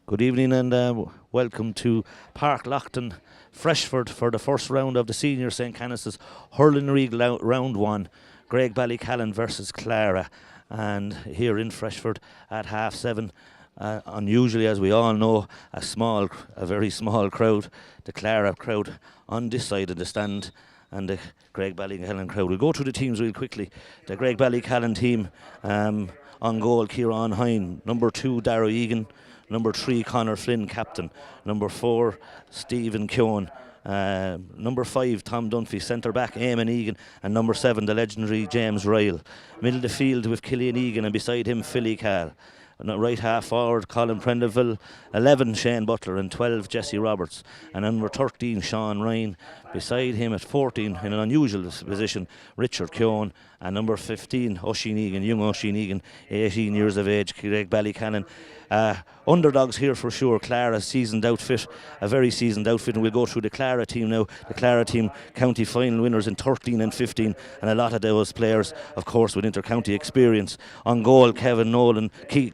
Good evening and welcome to Park Loughton, Freshford for the first round of the Senior St. Canice's Hurling League Round 1. Graigue Ballycallan versus Clara. And here in Freshford at 7:30, unusually as we all know, a very small crowd, the Clara crowd on this side of the stand and the Graigue Ballycallan crowd. We'll go through the teams real quickly. The Graigue Ballycallan team, on goal, Kieran Hine. Number 2, Darrow Egan. Number 3, Conor Flynn, captain. Number 4, Stephen Keown. Number 5, Tom Dunphy, centre back, Eamon Egan. And number 7, the legendary James Ryle. Middle of the field with Killian Egan, and beside him, Philly Carr. Right half forward, Colin Prendeville. 11, Shane Butler. And 12, Jesse Roberts. And number 13, Sean Ryan. Beside him at 14, in an unusual position, Richard Keown. And number 15, Oisin Egan, young Oisin Egan, 18 years of age, Graigue Ballycallan. Underdogs here for sure. Clara, seasoned outfit, a very seasoned outfit, and we'll go through the Clara team now. The Clara team, county final winners in 13 and 15, and a lot of those players, of course, with inter-county experience. On goal, Kevin Nolan, right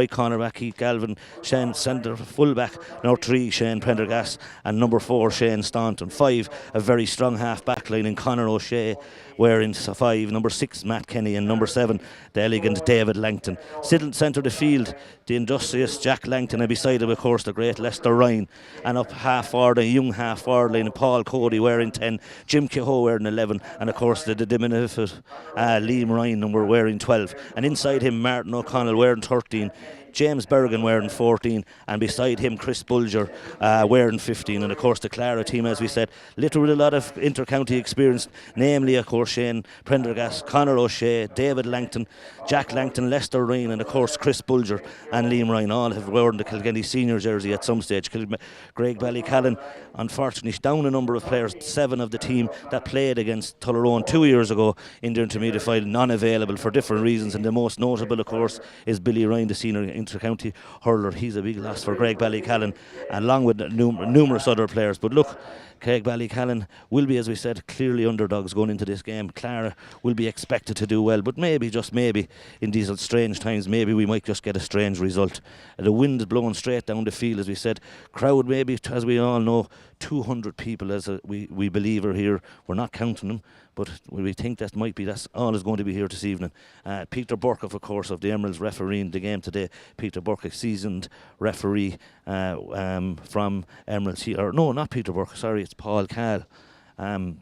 cornerback, Keith Galvin, Shane centre fullback, number 3, Shane Prendergast, and number 4, Shane Staunton. 5, a very strong half back line in Conor O'Shea, wearing 5, number 6, Matt Kenny, and number 7, the elegant David Langton. Sitting centre of the field, the industrious Jack Langton, and beside him, of course, the great Lester Ryan. And up half forward, a young half forward line, Paul Cody wearing 10, Jim Kehoe wearing 11, and of course the diminutive Liam Ryan number wearing 12. And inside him, Martin O'Connell wearing 13. James Bergen wearing 14, and beside him Chris Bulger wearing 15. And of course the Clara team, as we said, little with a lot of inter-county experience, namely of course Shane Prendergast, Conor O'Shea, David Langton, Jack Langton, Lester Ryan, and of course Chris Bulger and Liam Ryan all have worn the Kilkenny senior jersey at some stage. Graigue Ballycallan unfortunately down a number of players, 7 of the team that played against Tullaroan 2 years ago in the intermediate final, non-available for different reasons, and the most notable of course is Billy Ryan, the senior inter-county hurler. He's a big loss for Graigue Ballycallan, along with numerous other players. But look, Graigue Ballycallan will be, as we said, clearly underdogs going into this game. Clara will be expected to do well, but maybe, just maybe, in these strange times, maybe we might just get a strange result. The wind is blowing straight down the field, as we said. Crowd maybe, as we all know, 200 people as we believe are here. We're not counting them, but we think that's all is going to be here this evening. Peter Burke, of course, of the Emeralds, refereeing the game today. Peter Burke, a seasoned referee from Emeralds. No, not Peter Burke, sorry, it's Paul Cahill.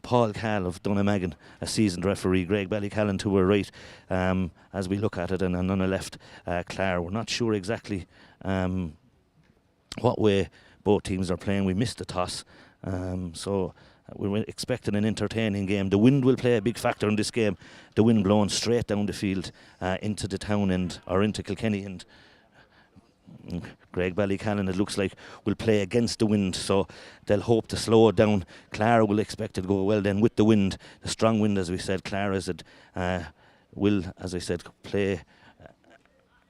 Paul Cahill of Dunnamaggin, a seasoned referee. Graigue Ballycallan to our right, as we look at it, and on the left, Clara. We're not sure exactly what way both teams are playing. We missed the toss, so we're expecting an entertaining game. The wind will play a big factor in this game. The wind blowing straight down the field into the town end, or into Kilkenny end. Graigue Ballycallan, it looks like, will play against the wind, so they'll hope to slow it down. Clara will expect it to go well then with the wind, the strong wind, as we said. Clara will, as I said, play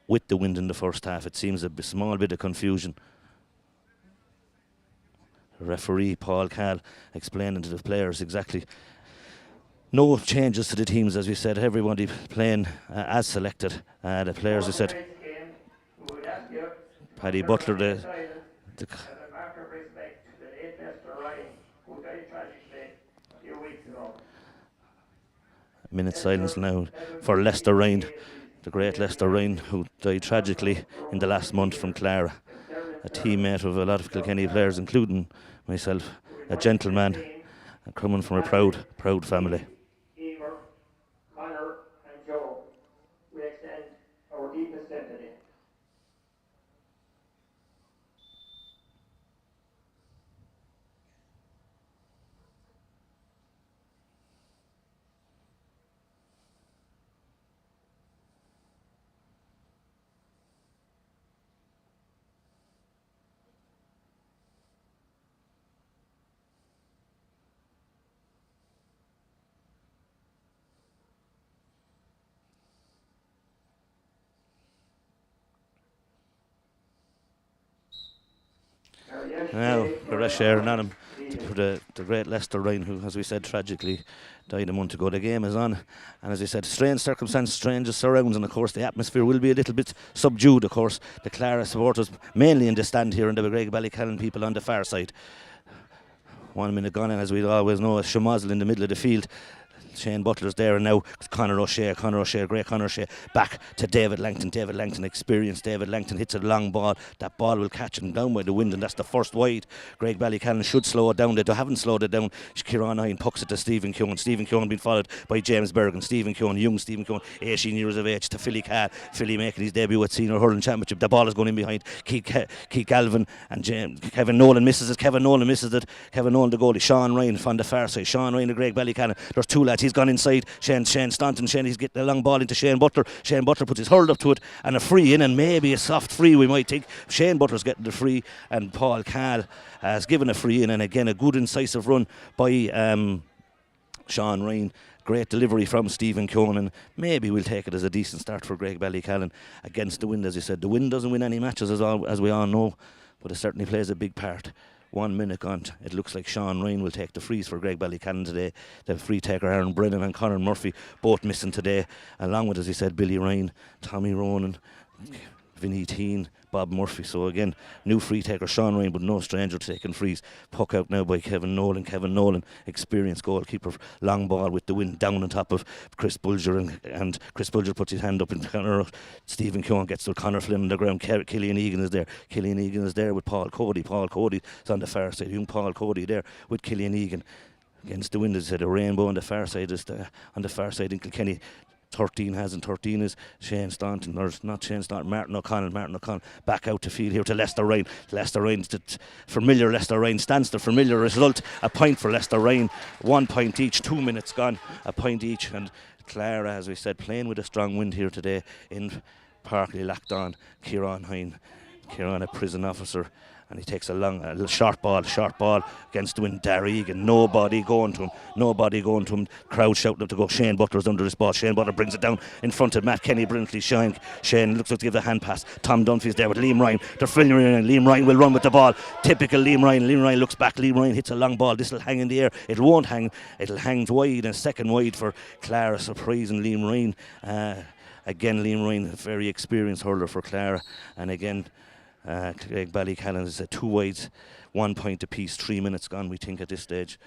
with the wind in the first half. It seems a small bit of confusion. Referee Paul Cahill explaining to the players exactly. No changes to the teams, as we said. Everybody playing as selected. The players, we said, Paddy Butler, the minute silence now for Lester Ryan, the great Lester Ryan, who died tragically in the last month from Clara. A teammate of a lot of Kilkenny players, including myself, a gentleman, coming from a proud family. Connor and Joe, we extend our deepest sympathy. Now, the rush sharing on him. the great Lester Ryan, who, as we said, tragically died a month ago. The game is on, and as we said, strange circumstances, strange surrounds, and of course the atmosphere will be a little bit subdued. Of course, the Clara supporters mainly in the stand here, and the Graigue Ballycallan people on the far side. 1 minute gone, and as we always know, a Shamozzle in the middle of the field. Shane Butler's there, and now Conor O'Shea, great Conor O'Shea, back to David Langton. David Langton, experienced David Langton, hits a long ball. That ball will catch him down by the wind, and that's the first wide. Graigue Ballycallan should slow it down. They haven't slowed it down. Kieran Hine pucks it to Stephen Keoghan. Stephen Keoghan being followed by James Bergen. Stephen Keoghan, young Stephen Keoghan, 18 years of age, to Philly Cahl. Philly making his debut at Senior Hurling Championship. The ball is going in behind Keith Galvin, and Kevin Nolan misses it. Kevin Nolan, the goalie. Sean Ryan from the far side. Sean Ryan of Graigue Ballycallan. There's two lads. He's gone inside. Shane Staunton. He's getting a long ball into Shane Butler. Shane Butler puts his hurl up to it, and a free in, and maybe a soft free, we might think. Shane Butler's getting the free, and Paul Cahl has given a free in, and again a good incisive run by Sean Ryan. Great delivery from Stephen Keoghan, and maybe we'll take it as a decent start for Graigue Ballycallan against the wind. As you said, the wind doesn't win any matches, as we all know, but it certainly plays a big part. 1 minute gone. It looks like Sean Ryan will take the frees for Graigue Ballycallan today. The free taker Aaron Brennan and Conor Murphy both missing today, along with, as he said, Billy Ryan, Tommy Ronan, Vinnie Teen, Bob Murphy. So again, new free taker Sean Ryan, but no stranger to taking frees. Puck out now by Kevin Nolan. Kevin Nolan, experienced goalkeeper, long ball with the wind down on top of Chris Bulger, and Chris Bulger puts his hand up in Conor. Stephen Keoghan gets to Conor Flynn on the ground. Killian Egan is there. Killian Egan is there with Paul Cody. Paul Cody is on the far side. Young Paul Cody there with Killian Egan. Against the wind, as I said, a rainbow on the far side is on the far side in Kilkenny. 13 is Shane Staunton, or not Shane Staunton, Martin O'Connell back out to field here to Lester Ryan. Lester Ryan, familiar Lester Ryan stands the familiar result, a point for Lester Ryan, 1 point each, 2 minutes gone, a point each. And Clara, as we said, playing with a strong wind here today in Parkley Lockdown. Kieran Hine, a prison officer, and he takes a short ball against the wind. Graigue, and nobody going to him. Crowd shouting up to go. Shane Butler's under this ball. Shane Butler brings it down in front of Matt Kenny brilliantly. Shane looks like to give the hand pass. Tom Dunphy's there with Liam Ryan. They're filling in. Liam Ryan will run with the ball. Typical Liam Ryan. Liam Ryan looks back. Liam Ryan hits a long ball. This will hang in the air. It won't hang. It'll hang wide, and second wide for Clara, surprising Liam Ryan. Again, Liam Ryan, a very experienced hurler for Clara, and again, Graigue Ballycallan is 2 wides, 1 point apiece. 3 minutes gone, we think, at this stage.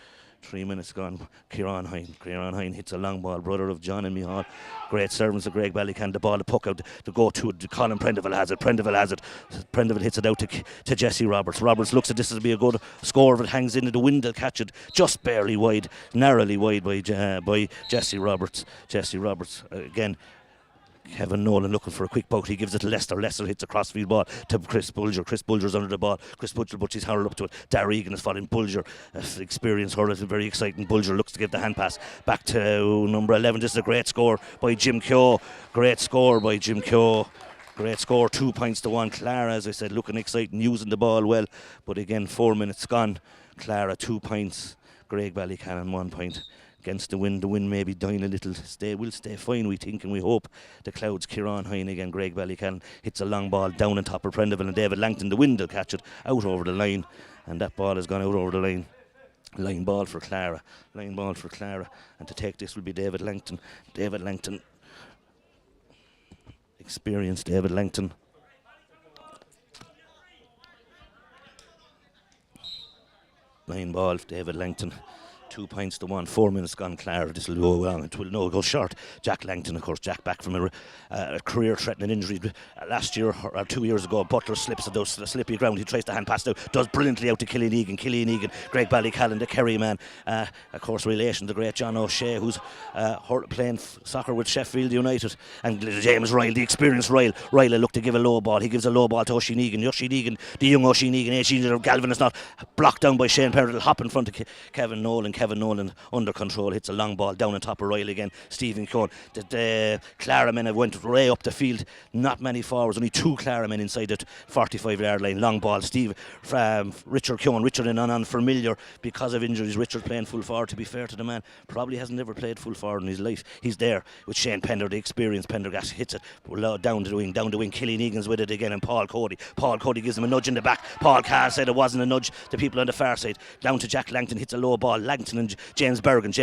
3 minutes gone. Kieran Hine hits a long ball, brother of John and Mihal. Great servants of Graigue Ballycallan. The ball, the puck out to go to it. Colin Prendeville has it. Prendeville hits it out to Jesse Roberts. Roberts looks at this as be a good score. If it hangs into the wind, they'll catch it just barely wide, narrowly wide by Jesse Roberts. Again, Kevin Nolan looking for a quick poke. He gives it to Lester. Lester hits a crossfield ball to Chris Bulger. Chris Bulger's under the ball. Chris Bulger puts his hurl up to it. Graigue is following Bulger. Experienced hurler, very exciting. Bulger looks to give the hand pass back to number 11. This is a great score by Jim Keogh. Great score, 2 points to 1. Clara, as I said, looking exciting, using the ball well. But again, 4 minutes gone. Clara 2 points. Graigue Ballycallan 1 point. Against the wind may be dying a little. Will stay fine, we think, and we hope. The clouds. Kieran Hine again. Graigue Ballycallan hits a long ball down on top of Prendeville, and David Langton. The wind will catch it out over the line, and that ball has gone out over the line. Line ball for Clara, and to take this will be David Langton. Experienced David Langton. Line ball for David Langton. 2 points to 1, 4 minutes gone. Clara, this will go long. It will go short. Jack Langton, of course, Jack back from a career-threatening injury last year or 2 years ago. Butler slips at those slippy ground. He tries to hand pass out, does brilliantly out to Killian Egan, Graigue Ballycallan, the Kerry man. Of course, relation to the great John O'Shea, who's playing soccer with Sheffield United, and James Ryle, the experienced Ryle. Ryle looked to give a low ball. He gives a low ball to Oisin Egan. The young Oisin Egan, 18 years old. Galvin is not blocked down by Shane Perry. It'll hop in front of Kevin Nolan. Kevin Nolan under control, hits a long ball down on top of Riley again. Stephen Keoghan. The Clara men have went way up the field. Not many forwards, only 2 Clara men inside the 45-yard line. Long ball. Richard Keoghan. Richard in unfamiliar because of injuries. Richard playing full forward, to be fair to the man. Probably hasn't ever played full forward in his life. He's there with Shane Pender, the experienced. Pendergast hits it down the wing. Killian Egan's with it again, and Paul Cody gives him a nudge in the back. Paul Carr said it wasn't a nudge. The people on the far side. Down to Jack Langton, hits a low ball. Langton and James Bergen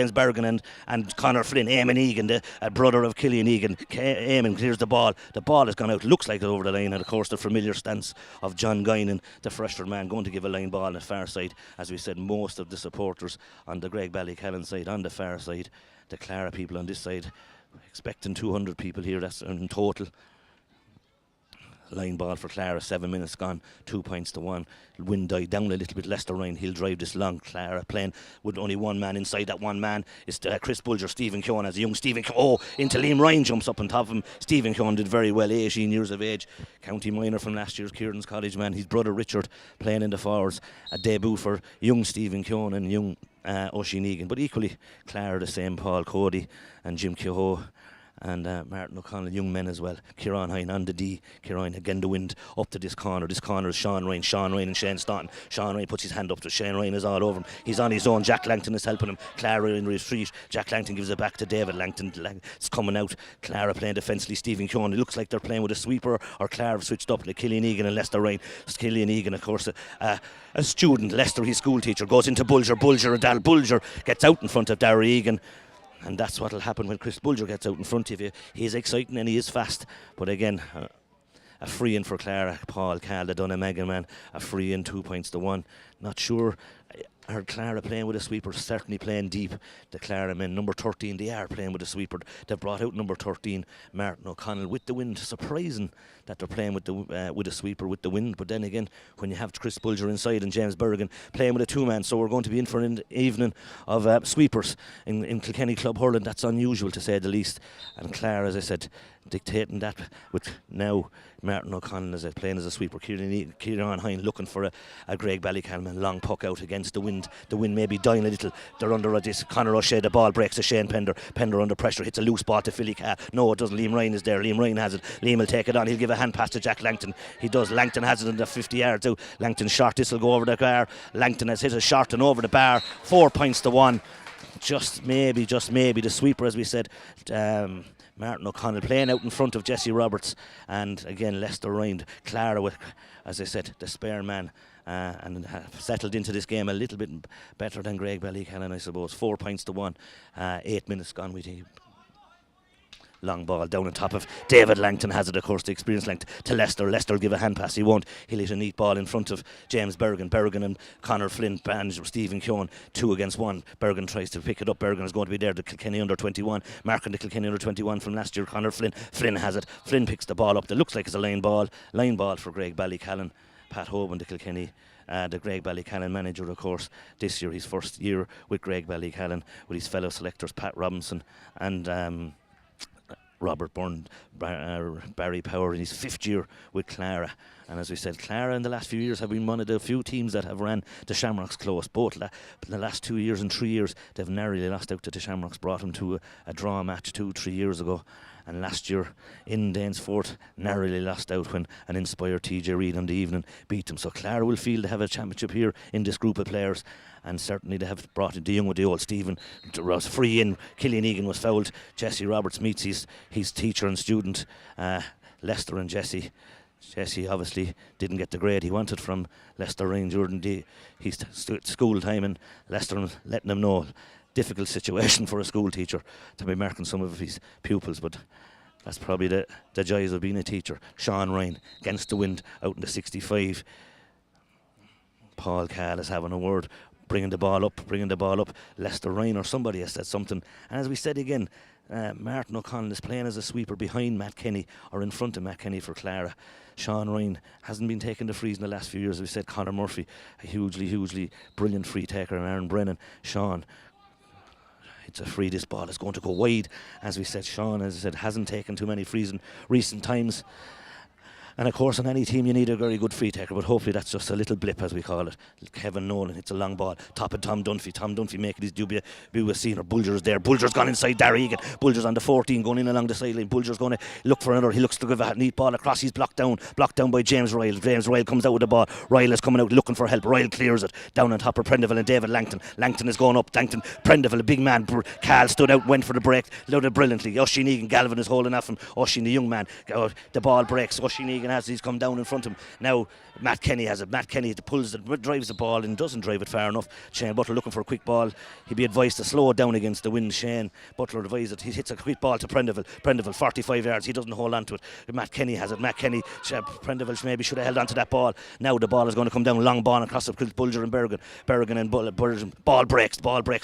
and Conor Flynn. Eamon Egan, the brother of Killian Egan. Eamon clears the ball. The ball has gone out. Looks like it over the line. And of course the familiar stance of John Guinan, the Freshford man, going to give a line ball on the far side. As we said, most of the supporters on the Graigue Ballycallan side, on the far side. The Clara people on this side, expecting 200 people here. That's in total. Line ball for Clara, 7 minutes gone, 2 points to 1. Wind died down a little bit. Leicester Ryan, he'll drive this long. Clara playing with only one man inside. That one man is Chris Bulger. Stephen Keoghan as a young Stephen Keoghan. Oh, into Liam Ryan jumps up on top of him. Stephen Keoghan did very well, 18 years of age. County minor from last year's Kieran's College man. His brother Richard playing in the forwards. A debut for young Stephen Keoghan and young Oisin Egan. But equally, Clara the same. Paul Cody and Jim Kehoe and Martin O'Connell, young men as well. Kieran Hine on the D. Kieran again, the wind up to this corner. This corner is Sean Ryan and Shane Staunton. Sean Ryan puts his hand up to Shane Ryan, is all over him. He's on his own. Jack Langton is helping him. Clara in retreat. Jack Langton gives it back to David Langton. It's coming out. Clara playing defensively. Stephen Keoghan. It looks like they're playing with a sweeper, or Clara switched up to Killian Egan and Leicester Ryan. Killian Egan, of course, a student. Leicester, his school teacher, goes into Bulger. Bulger gets out in front of Darragh Egan. And that's what will happen when Chris Bulger gets out in front of you. He is exciting and he is fast. But again, a free in for Clara. Paul Cal, the Dunamegan man, a free in, 2 points to 1. Not sure. I heard Clara playing with a sweeper, certainly playing deep. The Clara men, number 13, they are playing with a sweeper. They've brought out number 13, Martin O'Connell, with the wind. Surprising that they're playing with a sweeper with the wind. But then again, when you have Chris Bulger inside and James Bergen playing with a 2-man, so we're going to be in for an evening of sweepers in Kilkenny Club hurling. That's unusual, to say the least. And Clara, as I said, dictating that with now Martin O'Connell as playing as a sweeper. Kieran Hine looking for a Graigue Ballycallan, long puck out against the wind. The wind may be dying a little. They're under this. Conor O'Shea, the ball breaks to Shane Pender. Pender under pressure, hits a loose ball to Philly Carr. No, it doesn't. Liam Ryan is there. Liam Ryan has it. Liam will take it on. He'll give a hand pass to Jack Langton. He does. Langton has it in the 50 yards out. Langton short. This will go over the bar. Langton has hit a short and over the bar. 4 points to 1. Just maybe the sweeper, as we said. Martin O'Connell playing out in front of Jesse Roberts, and again Leicester Ryan. Clara with, as I said, the spare man, and have settled into this game a little bit better than Graigue Ballycallan, I suppose. 4 points to 1. 8 minutes gone. Long ball down on top of David Langton has it, of course, the experienced Langton to Leicester. Leicester will give a hand pass. He won't. He'll hit a neat ball in front of James Bergen. Bergen and Conor Flynn, Stephen Keoghan, 2 against 1. Bergen tries to pick it up. Bergen is going to be there. The Kilkenny under 21, marking the Kilkenny under 21 from last year. Conor Flynn. Flynn has it. Flynn picks the ball up. That looks like it's a line ball. Line ball for Graigue Ballycallan. Pat Hoban, the Kilkenny. The Graigue Ballycallan manager, of course, this year, his first year with Graigue Ballycallan, with his fellow selectors Pat Robinson and Robert Byrne, Barry Power in his 5th year with Clara. And as we said, Clara in the last few years have been one of the few teams that have ran the Shamrocks close. Both the last 2 years and 3 years, they've narrowly lost out to the Shamrocks, brought them to a draw match 2-3 years ago. And last year in Danesfort, narrowly lost out when an inspired TJ Reid on the evening beat them. So Clara will feel they have a championship here in this group of players. And certainly they have brought in the young with the old. Stephen was free in. Killian Egan was fouled. Jesse Roberts meets his teacher and student. Leicester and Jesse. Jesse obviously didn't get the grade he wanted from Leicester Ryan during his school time, and Leicester letting him know. Difficult situation for a school teacher to be marking some of his pupils, but that's probably the joys of being a teacher. Sean Ryan against the wind out in the 65. Paul Cal is having a word, bringing the ball up. Leicester Ryan or somebody has said something, and as we said again, Martin O'Connell is playing as a sweeper behind Matt Kenny or in front of Matt Kenny for Clara. Sean Ryan hasn't been taking the frees in the last few years. As we said, Conor Murphy, a hugely brilliant free taker, and Aaron Brennan. Sean, it's a free. This ball is going to go wide. As we said, Sean, as I said, hasn't taken too many frees in recent times. And of course, on any team, you need a very good free taker, but hopefully that's just a little blip, as we call it. Kevin Nolan hits a long ball, top of Tom Dunphy. Tom Dunphy making his debut with senior. Bulger's there. Bulger's gone inside Darragh Egan. Bulger's on the 14, going in along the sideline. Bulger's going to look for another. He looks to give a neat ball across. He's blocked down by James Ryle. James Ryle comes out with the ball. Ryle is coming out looking for help. Ryle clears it down on top of Prendeville and David Langton. Langton is going up. Prendeville, a big man. Carl stood out, went for the break, loaded brilliantly. Oisin Egan, Galvin is holding off him. Oisin, the young man. The ball breaks. Oisin Egan he's come down in front of him. Now Matt Kenny has it. Matt Kenny drives the ball and doesn't drive it far enough. Shane Butler looking for a quick ball. He'd be advised to slow it down against the wind. Shane Butler advised it. He hits a quick ball to Prendeville. Prendeville 45 yards. He doesn't hold on to it. Matt Kenny has it. Prendeville maybe should have held on to that ball. Now the ball is going to come down, long ball across the Bulger and Berrigan. Berrigan and Bulger. Ball breaks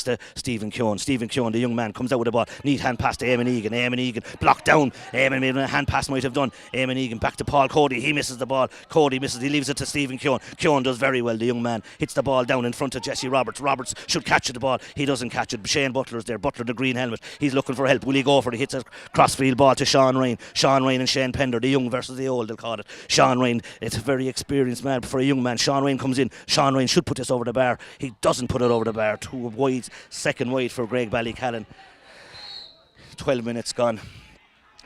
to Stephen Keown. Stephen Keown, the young man, comes out with the ball. Neat hand pass to Eamon Egan. Eamon Egan blocked down. Eamon, a hand pass might have done. Eamon Egan back to Paul Cody. He misses the ball. Cody misses. He leaves it to Stephen Keown. Keown does very well. The young man hits the ball down in front of Jesse Roberts. Roberts should catch the ball. He doesn't catch it. Shane Butler's there. Butler, the green helmet. He's looking for help. Will he go for it? He hits a crossfield ball to Sean Ryan. Sean Ryan and Shane Pender, the young versus the old, they'll call it. Sean Ryan, it's a very experienced man for a young man. Sean Ryan comes in. Sean Ryan should put this over the bar. He doesn't put it over the bar. 2 wide, second wide for Graigue Ballycallan. 12 minutes gone.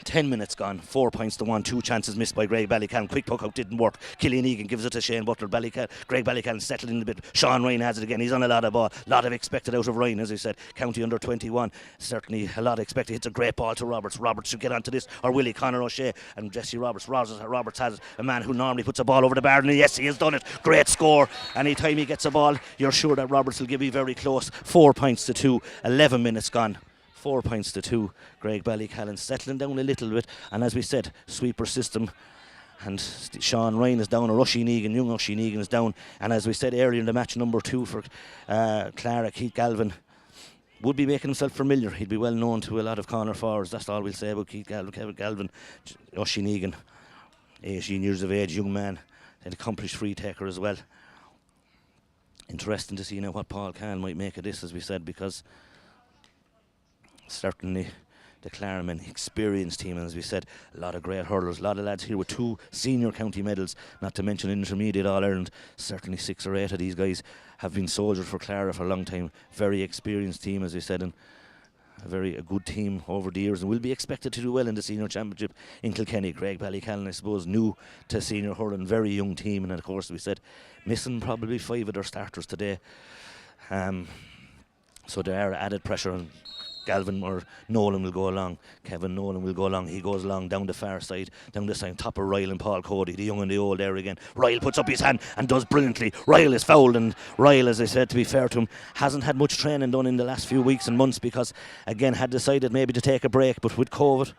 10 minutes gone, 4 points to 1, 2 chances missed by Graigue Ballycallan. Quick puck out didn't work. Killian Egan gives it to Shane Butler. Graigue Ballycallan settled in a bit. Sean Ryan has it again. He's on a lot of ball. A lot of expected out of Ryan, as I said. County under 21. Certainly a lot expected. Hits a great ball to Roberts. Roberts should get onto this. Or will he? Conor O'Shea and Jesse Roberts. Roberts has it. A man who normally puts a ball over the bar. And yes, he has done it. Great score. Anytime he gets a ball, you're sure that Roberts will give you very close. 4 points to 2. 11 minutes gone. 4 points to 2. Graigue Ballycallan settling down a little bit, and as we said, sweeper system. And Sean Ryan is down, or Oisin Egan, young Oisin Egan is down. And as we said earlier in the match, number 2 for Clara, Keith Galvin would be making himself familiar. He'd be well known to a lot of corner forwards. That's all we'll say about Keith Galvin. Oisin Egan, 18 years of age, young man, an accomplished free taker as well. Interesting to see now what Paul Kahn might make of this, as we said, because certainly the Claremen, experienced team, and as we said, a lot of great hurlers, a lot of lads here with 2 senior county medals, not to mention intermediate All-Ireland. Certainly 6 or 8 of these guys have been soldiers for Clara for a long time. Very experienced team, as we said, and a good team over the years, and will be expected to do well in the senior championship in Kilkenny. Graigue Ballycallan, I suppose, new to senior hurling, very young team, and of course, we said, missing probably 5 of their starters today. So there are added pressure on Galvin, or Nolan will go along. Kevin Nolan will go along. He goes along down the far side, down this side, top of Ryle and Paul Cody, the young and the old there again. Ryle puts up his hand and does brilliantly. Ryle is fouled, and Ryle, as I said, to be fair to him, hasn't had much training done in the last few weeks and months, because again had decided maybe to take a break, but with COVID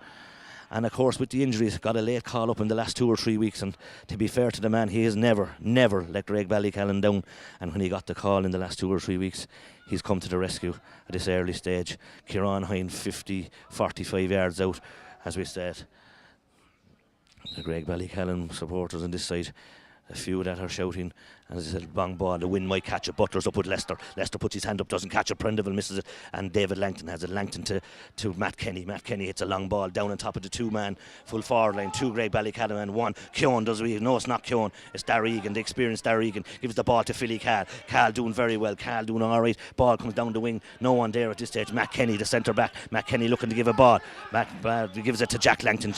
and of course with the injuries, got a late call up in the last 2 or 3 weeks. And to be fair to the man, he has never let Graigue Ballycallan down, and when he got the call in the last 2 or 3 weeks, he's come to the rescue at this early stage. Kieran Hine 45 yards out, as we said. The Graigue Ballycallan supporters on this side, a few that are shouting, and as I said, long ball, the wind might catch it. Butler's up with Lester. Lester puts his hand up, doesn't catch it. Prendeville misses it, and David Langton has it. Langton to Matt Kenny. Matt Kenny hits a long ball down on top of the 2-man full forward line. 2 Graigue Ballycallan and 1 Keown does it. No, it's not Keown. It's Darragh Egan, the experienced Darragh Egan. Gives the ball to Philly Carl. Carl doing very well. Carl doing all right. Ball comes down the wing. No one there at this stage. Matt Kenny, the centre back. Matt Kenny looking to give a ball. Gives it to Jack Langton.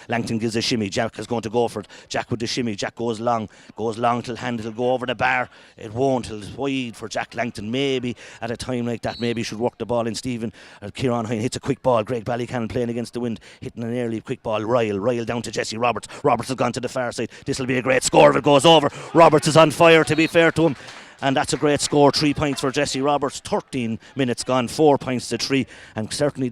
Langton gives a shimmy. Jack is going to go for it. Jack with the shimmy. Jack goes long till hand. It'll go over the bar. It won't. It's wide for Jack Langton. Maybe at a time like that, maybe he should work the ball in. Kieran Hine hits a quick ball. Graigue Ballycallan playing against the wind, hitting an early quick ball. Ryle down to Jesse Roberts. Roberts has gone to the far side. This will be a great score if it goes over. Roberts is on fire, to be fair to him. And that's a great score. 3 points for Jesse Roberts. 13 minutes gone. 4 points to 3. And certainly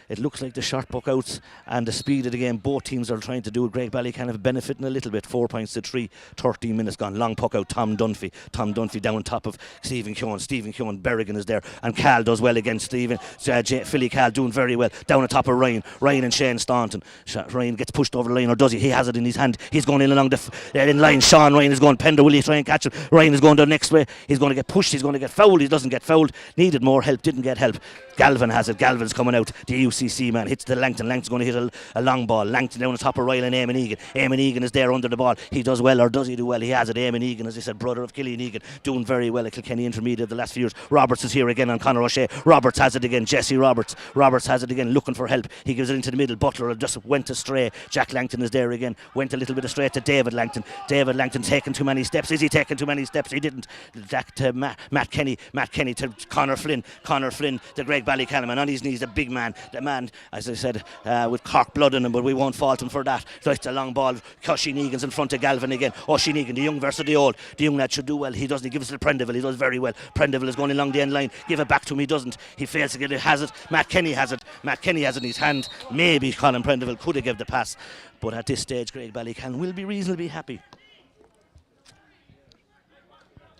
it looks like the short puck outs and the speed of the game, both teams are trying to do it. Graigue Ballycallan have benefiting a little bit. 4 points to 3. 13 minutes gone. Long puck out. Tom Dunphy down on top of Stephen Keown. Berrigan is there. And Cal does well against Philly Cal doing very well. Down on top of Ryan and Shane Staunton. Ryan gets pushed over the line, or does he? He has it in his hand. He's going in along in line. Sean Ryan is going. Pender, will he try and catch it? Ryan is going the next way. He's going to get pushed. He's going to get fouled. He doesn't get fouled. Needed more help. Didn't get help. Galvin has it. Galvin's coming out. The UCC man hits the Langton. Langton's going to hit a long ball. Langton down the top of Ryle and Eamon Egan. Eamon Egan is there under the ball. He does well, or does he do well? He has it. Eamon Egan, as I said, brother of Killian Egan, doing very well at Kilkenny Intermediate the last few years. Roberts is here again on Conor O'Shea. Roberts has it again. Jesse Roberts. Roberts has it again, looking for help. He gives it into the middle. Butler just went astray. Jack Langton is there again. Went a little bit astray to David Langton. David Langton taking too many steps. Is he taking too many steps? He didn't. Back to Matt Kenny. Matt Kenny to Conor Flynn. Conor Flynn to Graigue Ballycallan. On his knees, the big man. The man, as I said, with Cork blood in him, but we won't fault him for that. So it's a long ball. Sheen Egan's in front of Galvin again. Sheen Egan, the young versus the old. The young lad should do well. He doesn't. He gives it to Prendeville. He does very well. Prendeville is going along the end line. Give it back to him. He doesn't. He fails to get it. Has it. Matt Kenny has it. Matt Kenny has it in his hand. Maybe Colin Prendeville could have given the pass. But at this stage, Graigue Ballycallan will be reasonably happy.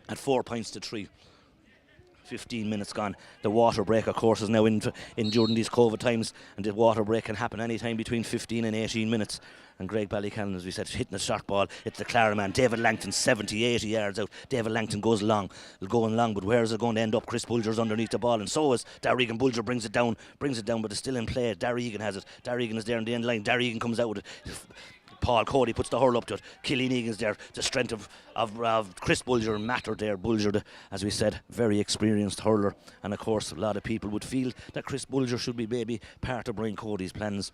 At 4 points to 3. 15 minutes gone. The water break, of course, is now in during these COVID times, and the water break can happen any time between 15 and 18 minutes. And Graigue Ballycallan, as we said, hitting a short ball. It's the Clara man, David Langton, 70, 80 yards out. David Langton goes long, but where is it going to end up? Chris Bulger's underneath the ball, and so is Darry Egan. Bulger brings it down, but it's still in play. Darry Egan has it. Darry Egan is there on the end line. Darry Egan comes out with it. Paul Cody puts the hurl up to it. Killian Egan's there. The strength of Chris Bulger and Matter there. Bulger, as we said, very experienced hurler. And of course, a lot of people would feel that Chris Bulger should be maybe part of Brian Cody's plans.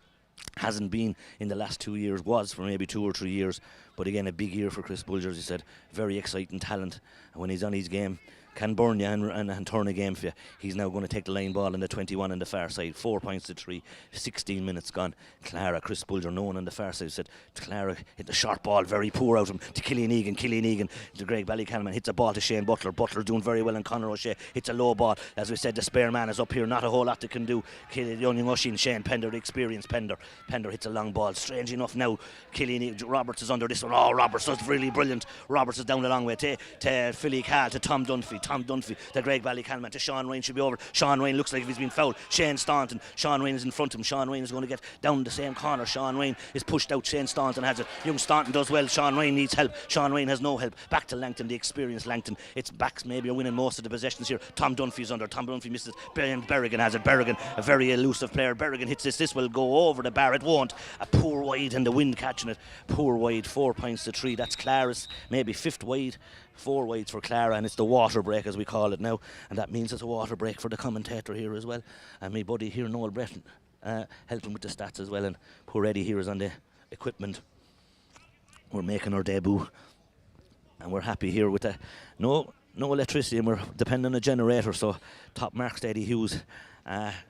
Hasn't been in the last 2 years, was for maybe 2 or 3 years. But again, a big year for Chris Bulger, as he said. Very exciting talent. And when he's on his game, can burn you and turn a game for you. He's now going to take the line ball in the 21 on the far side. 4 points to 3. 16 minutes gone. Clara, Chris Bulger, no one on the far side, said Clara hit the short ball, very poor out of him, to Killian Egan. Killian Egan to Graigue Ballycallan, hits a ball to Shane Butler. Butler doing very well, and Conor O'Shea hits a low ball. As we said, the spare man is up here. Not a whole lot they can do. The only Ushin, Shane Pender, the experienced Pender. Pender hits a long ball. Strange enough now, Killian Egan, Roberts is under this one. Oh, Roberts does really brilliant. Roberts is down a long way to Philly Cahill, to Tom Dunphy. Tom Dunphy, the Graigue Ballycallan, to Sean Ryan, should be over. Sean Ryan looks like if he's been fouled. Shane Staunton. Sean Ryan is in front of him. Sean Ryan is going to get down the same corner. Sean Ryan is pushed out. Shane Staunton has it. Young Staunton does well. Sean Ryan needs help. Sean Ryan has no help. Back to Langton, the experienced Langton. It's backs maybe are winning most of the possessions here. Tom Dunphy's under. Tom Dunphy misses. Berrigan has it. Berrigan, a very elusive player. Berrigan hits this. This will go over the bar. It won't. A poor wide, and the wind catching it. Poor wide. 4 points to 3. That's Clara's maybe 5th wide. 4 wides for Clara, and it's the water break, as we call it now, and that means it's a water break for the commentator here as well, and my buddy here, Noel Breton, helping with the stats as well, and poor Eddie here is on the equipment. We're making our debut, and we're happy here with no electricity, and we're depending on a generator, so top marks to Eddie Hughes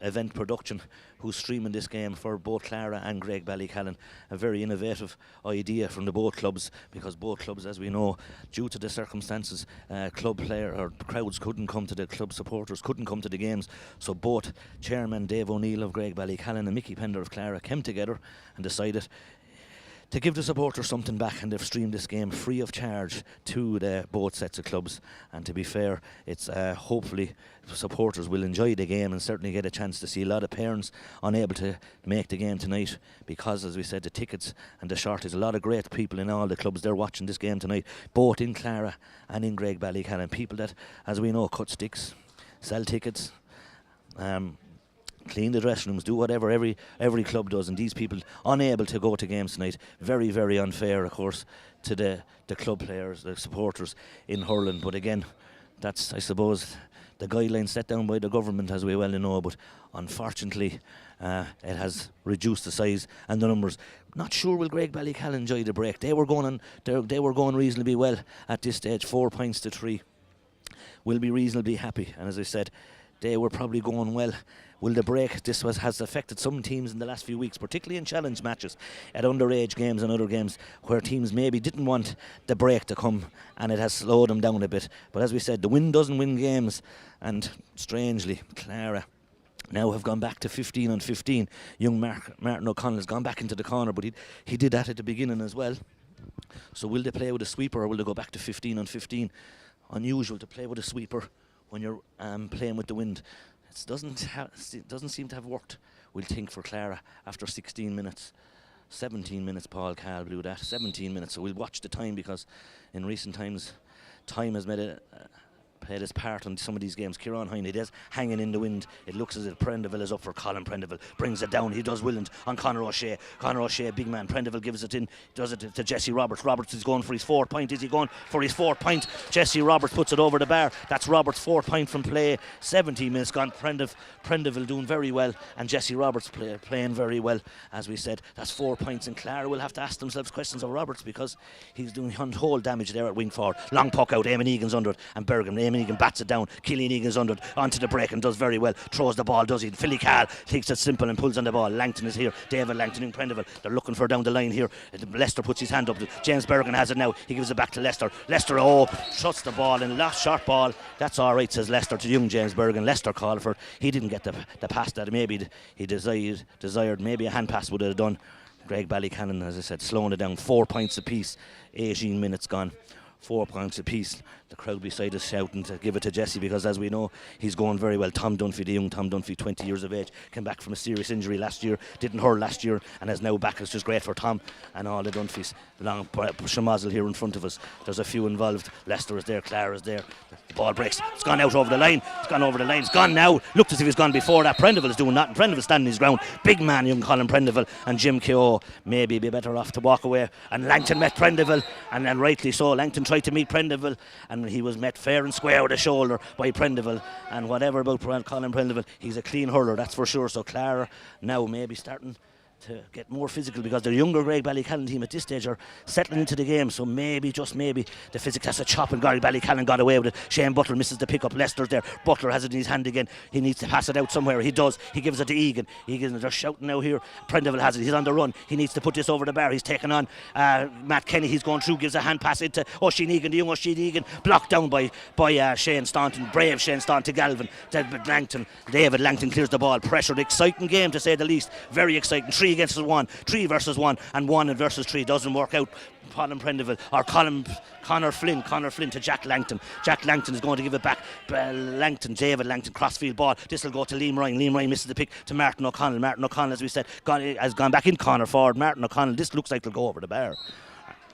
event production, who's streaming this game for both Clara and Graigue Ballycallan. A very innovative idea from the both clubs, because both clubs, as we know, due to the circumstances, club player or crowds couldn't come to the club, supporters couldn't come to the games, so both Chairman Dave O'Neill of Graigue Ballycallan and Mickey Pender of Clara came together and decided to give the supporters something back, and they've streamed this game free of charge to the both sets of clubs. And to be fair, it's hopefully supporters will enjoy the game and certainly get a chance to see a lot of parents unable to make the game tonight, because, as we said, the tickets and the shortage. A lot of great people in all the clubs, they're watching this game tonight, both in Clara and in Graigue Ballycallan. People that, as we know, cut sticks, sell tickets, clean the dressing rooms, do whatever every club does, and these people unable to go to games tonight. Very, very unfair, of course, to the club players, the supporters in hurling. But again, that's, I suppose, the guidelines set down by the government, as we well know. But unfortunately, it has reduced the size and the numbers. Not sure will Graigue Ballycallan enjoy the break. They were going reasonably well at this stage. 4 points to 3. Will be reasonably happy, and as I said, they were probably going well. Will the break, has affected some teams in the last few weeks, particularly in challenge matches, at underage games and other games, where teams maybe didn't want the break to come, and it has slowed them down a bit. But as we said, the wind doesn't win games, and strangely, Clara now have gone back to 15 on 15. Young Martin O'Connell has gone back into the corner, but he did that at the beginning as well. So will they play with a sweeper, or will they go back to 15 on 15? Unusual to play with a sweeper when you're playing with the wind. It doesn't seem to have worked, we'll think, for Clara after 16 minutes. 17 minutes Paul Cahill blew that. 17 minutes, so we'll watch the time, because in recent times time has made played his part on some of these games. Kieran Hine, it is hanging in the wind. It looks as if Prendeville is up for Colin Prendeville. Brings it down. He does Willand on Conor O'Shea. Conor O'Shea, big man. Prendeville gives it in. Does it to Jesse Roberts. Roberts is going for his 4th point. Is he going for his 4th point? Jesse Roberts puts it over the bar. That's Roberts' 4th point from play. 17 minutes gone. Prendeville doing very well, and Jesse Roberts playing very well. As we said, that's 4 points, and Clara will have to ask themselves questions of Roberts because he's doing whole damage there at wing forward. Long puck out. Eamon Egan's under it, and Bergam. Eamon Egan bats it down. Killian Egan's under it, onto the break and does very well. Throws the ball, does he? Philly Carl takes it simple and pulls on the ball. Langton is here. David Langton in Prendeville. They're looking for down the line here. Leicester puts his hand up. James Bergen has it now. He gives it back to Leicester. Leicester, shuts the ball and last short ball. That's all right, says Leicester to young James Bergen. Leicester call for it. He didn't get the pass that maybe he desired. Maybe a hand pass would have done. Graigue Ballycallan, as I said, slowing it down. 4 points apiece. 18 minutes gone. 4 points apiece. The crowd beside us shouting to give it to Jesse because, as we know, he's going very well. Tom Dunphy, the young Tom Dunphy, 20 years of age, came back from a serious injury last year, didn't hurl last year, and is now back. It's just great for Tom and all the Dunphys. Long Shamazel here in front of us. There's a few involved. Leicester is there, Clara is there. The ball breaks. It's gone out over the line. It's gone over the line. It's gone now. Looked as if it's gone before that. Prendeville is doing that. Prendeville standing his ground. Big man, young Colin Prendeville, and Jim Keogh maybe be better off to walk away. And Langton met Prendeville, and rightly so. Langton tried to meet Prendeville, and he was met fair and square with a shoulder by Prendeville. And whatever about Colin Prendeville, he's a clean hurler, that's for sure. So Clara now maybe starting to get more physical because their younger Graigue Ballycallan team at this stage are settling into the game, so maybe, just maybe, the physics has a chop and Graigue Ballycallan got away with it. Shane Butler misses the pick-up. Leicester's there. Butler has it in his hand again. He needs to pass it out somewhere. He does. He gives it to Egan. They're shouting now here. Prendeville has it. He's on the run. He needs to put this over the bar. He's taken on Matt Kenny. He's going through, gives a hand pass into Oisin Egan, the young Oisin Egan, blocked down by Shane Staunton. Brave Shane Staunton to Galvin. David Langton clears the ball. Pressured, exciting game to say the least. Very exciting. 3 against 1. 3 versus 1, and 1 versus 3 doesn't work out. Colin Prendeville or Connor Flynn to Jack Langton. Jack Langton is going to give it back. David Langton, crossfield ball. This will go to Liam Ryan. Liam Ryan misses the pick to Martin O'Connell. Martin O'Connell, as we said, has gone back in corner forward. Martin O'Connell, this looks like it'll go over the bar.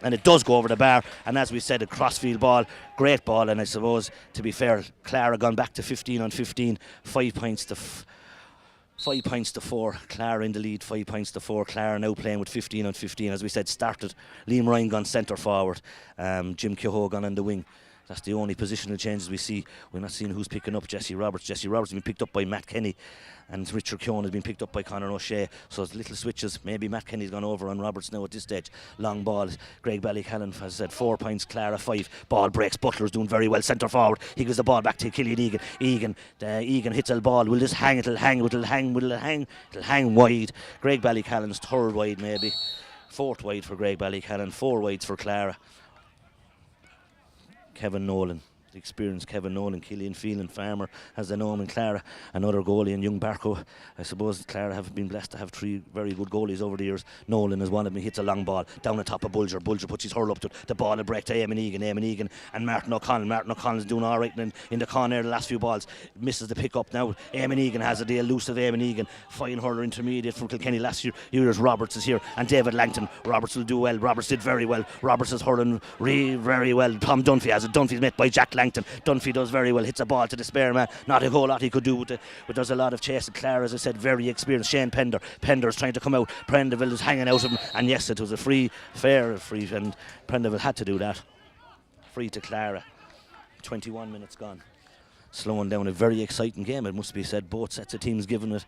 And it does go over the bar, and as we said, a crossfield ball, great ball. And I suppose, to be fair, Clara gone back to 15 on 15, 5 points to 5 points to 4. Clara in the lead, 5 points to 4. Clara now playing with 15 on 15. As we said, started. Liam Ryan gone centre forward. Jim Kehoe gone on the wing. That's the only positional changes we see. We're not seeing who's picking up Jesse Roberts. Jesse Roberts has been picked up by Matt Kenny, and Richard Keown has been picked up by Conor O'Shea. So it's little switches. Maybe Matt Kenny's gone over on Roberts now at this stage. Long ball. Graigue Ballycallan, as I said, 4 points. Clara 5. Ball breaks. Butler's doing very well. Centre forward. He gives the ball back to Killian Egan. Egan hits a ball. Will this hang? It'll hang wide. Graigue Ballycallan's 3rd wide maybe. 4th wide for Graigue Ballycallan. 4 wides for Clara. Kevin Nolan, the experienced Kevin Nolan. Killian Phelan Farmer has the name in Clara. Another goalie, and young Barco. I suppose Clara have been blessed to have 3 very good goalies over the years. Nolan is one of them. He hits a long ball down the top of Bulger. Bulger puts his hurl up to it. The ball will break to Eamon Egan and Martin O'Connell. Martin O'Connell's doing all right in the corner the last few balls. Misses the pick up now. Eamon Egan has it. The elusive Eamon Egan. Fine hurler intermediate from Kilkenny last year. Roberts is here, and David Langton. Roberts will do well. Roberts did very well. Roberts is hurling very well. Tom Dunphy has it. Dunphy's met by Jack Langton. Dunphy does very well. Hits a ball to the spare man. Not a whole lot he could do with it, but there's a lot of chase. Clara, as I said, very experienced. Shane Pender's trying to come out. Prendeville is hanging out of him, and yes, it was a fair free, and Prendeville had to do that. Free to Clara. 21 minutes gone. Slowing down. A very exciting game, it must be said. Both sets of teams giving it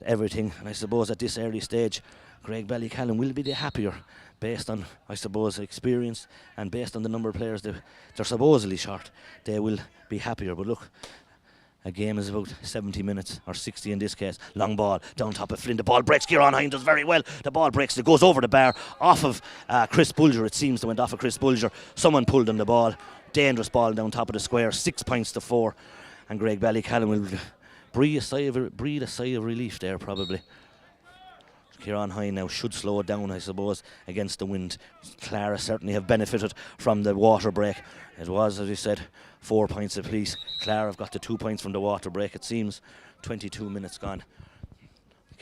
everything, and I suppose at this early stage, Graigue Ballycallan will be the happier based on, I suppose, experience, and based on the number of players they're supposedly short. They will be happier. But look, a game is about 70 minutes, or 60 in this case. Long ball down top of Flynn. The ball breaks. Kieran Hine does very well. The ball breaks. It goes over the bar, off of Chris Bulger. It seems to went off of Chris Bulger. Someone pulled on the ball. Dangerous ball down top of the square. 6 points to 4, and Graigue Ballycallan will breathe a sigh of relief there, probably. Kieran Hine now should slow it down, I suppose, against the wind. Clara certainly have benefited from the water break. It was, as we said, 4 points apiece. Clara have got the 2 points from the water break, it seems. 22 minutes gone.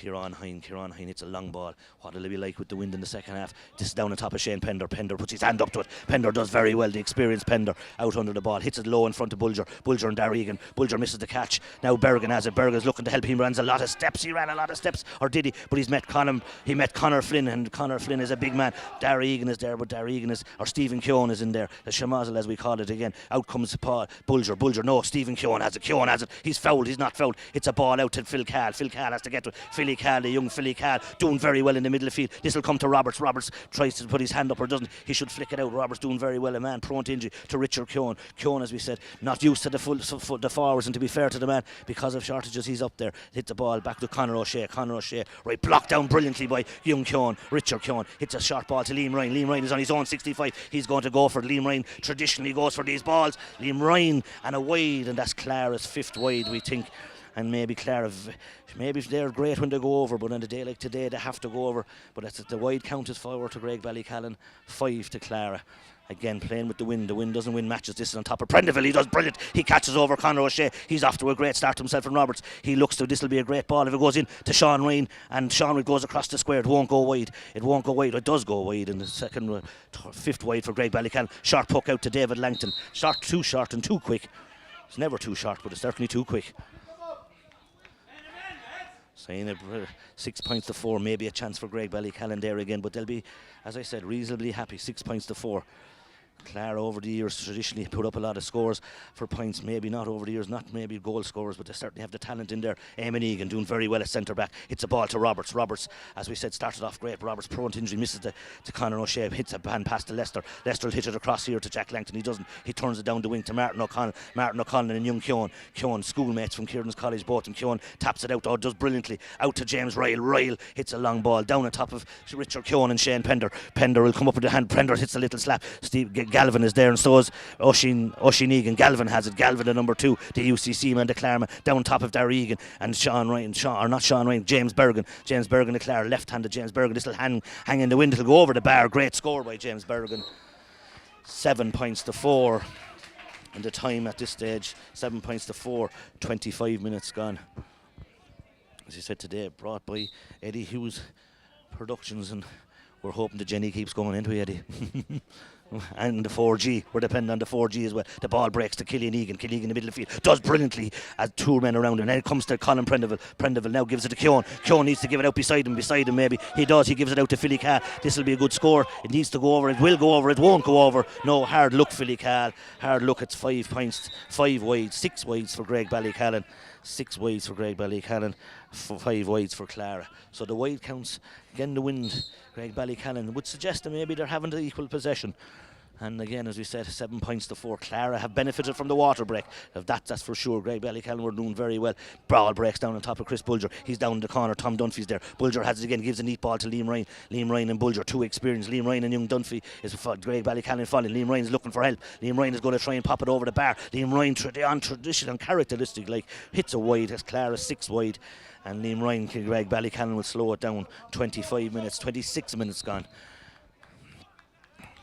Kieran Hine, it's a long ball. What will it be like with the wind in the second half? This is down on top of Shane Pender. Pender puts his hand up to it. Pender does very well. The experienced Pender out under the ball. Hits it low in front of Bulger. Bulger and Darregan. Bulger misses the catch. Now Bergen has it. Bergen's looking to help him. Runs a lot of steps. He ran a lot of steps. Or did he? But he met Conor Flynn. And Conor Flynn is a big man. Darregan is there. But Darregan is... Or Stephen Keown is in there. The Shamazel as we call it again. Out comes Bulger. No, Stephen Keown has it. He's fouled. He's not fouled. It's a ball out to Phil Cahill. Phil Cahill has to get to it. Philly Cahill, the young Philly Cahill, doing very well in the middle of the field. This will come to Roberts. Roberts tries to put his hand up or doesn't. He should flick it out. Roberts doing very well. A man prone to injury to Richard Keown. Keown, as we said, not used to the forwards, and to be fair to the man, because of shortages, he's up there. Hit the ball back to Conor O'Shea. Right, blocked down brilliantly by young Keown. Richard Keown hits a short ball to Liam Ryan. Liam Ryan is on his own 65. He's going to go for it. Liam Ryan traditionally goes for these balls. Liam Ryan and a wide, and that's Clara's fifth wide, we think. And maybe Clara, maybe they're great when they go over, but on a day like today they have to go over. But that's the wide count is forward to Graigue Ballycallan, 5 to Clara. Again, playing with the wind. The wind doesn't win matches. This is on top of Prendeville. He does brilliant. He catches over Conor O'Shea. He's off to a great start himself from Roberts. He looks to, this will be a great ball if it goes in to Sean Ryan, and Sean Ryan goes across the square. It won't go wide. It does go wide in the second, fifth wide for Graigue Ballycallan. Short puck out to David Langton. Too short and too quick. It's never too short, but it's certainly too quick. Saying 6 points to 4, maybe a chance for Graigue Ballycallan there again, but they'll be, as I said, reasonably happy. 6 points to 4. Clara over the years traditionally put up a lot of scores for points, maybe not over the years, not maybe goal scorers, but they certainly have the talent in there. Eamon Egan doing very well at centre back. Hits a ball to Roberts. Roberts, as we said, started off great. Roberts prone to injury, misses to Conor O'Shea, hits a hand pass to Lester. Lester will hit it across here to Jack Langton. He doesn't. He turns it down the wing to Martin O'Connell and young Keown. Keown, schoolmates from Kieran's College both, and Keown taps it out. Oh, does brilliantly. Out to James Ryle. Ryle hits a long ball down on top of Richard Keown and Shane Pender. Pender will come up with the hand. Pender hits a little slap. Steve Galvin is there, and so is Oisin Egan. Galvin has it. Galvin, the number 2, the UCC man, the Clara, down top of Darregan and James Bergen. James Bergen, the Clara, left-handed James Bergen. This will hang in the wind. It'll go over the bar. Great score by James Bergen. 7 points to 4. And the time at this stage, 7 points to 4. 25 minutes gone. As you said today, brought by Eddie Hughes Productions, and we're hoping the Jenny keeps going into Eddie. And the 4G, we're depending on the 4G as well. The ball breaks to Killian Egan. Killian in the middle of the field does brilliantly as 2 men around him. And then it comes to Colin Prendeville. Prendeville now gives it to Keown. Keown needs to give it out beside him maybe. He does. He gives it out to Philly Cahill. This will be a good score. It needs to go over. It will go over. It won't go over. No, hard look, Philly Cahill. Hard look. It's 5 points. 5 wides. 6 wides for Graigue Ballycallan. 6 wides for Graigue Ballycallan. 5 wides for Clara. So the wide counts, again the wind, Graigue Ballycallan would suggest that maybe they're having the equal possession. And again, as we said, 7 points to 4. Clara have benefited from the water break. That's for sure. Graigue Ballycallan were doing very well. Ball breaks down on top of Chris Bulger. He's down in the corner. Tom Dunphy's there. Bulger has it again. Gives a neat ball to Liam Ryan. Liam Ryan and Bulger, 2 experienced. Liam Ryan and young Dunphy is Graigue Ballycallan falling. Liam Ryan is looking for help. Liam Ryan is going to try and pop it over the bar. Liam Ryan, on tradition and characteristic, like hits a wide. As Clara 6 wide. And Liam Ryan, Graigue Ballycallan will slow it down. 25 minutes, 26 minutes gone.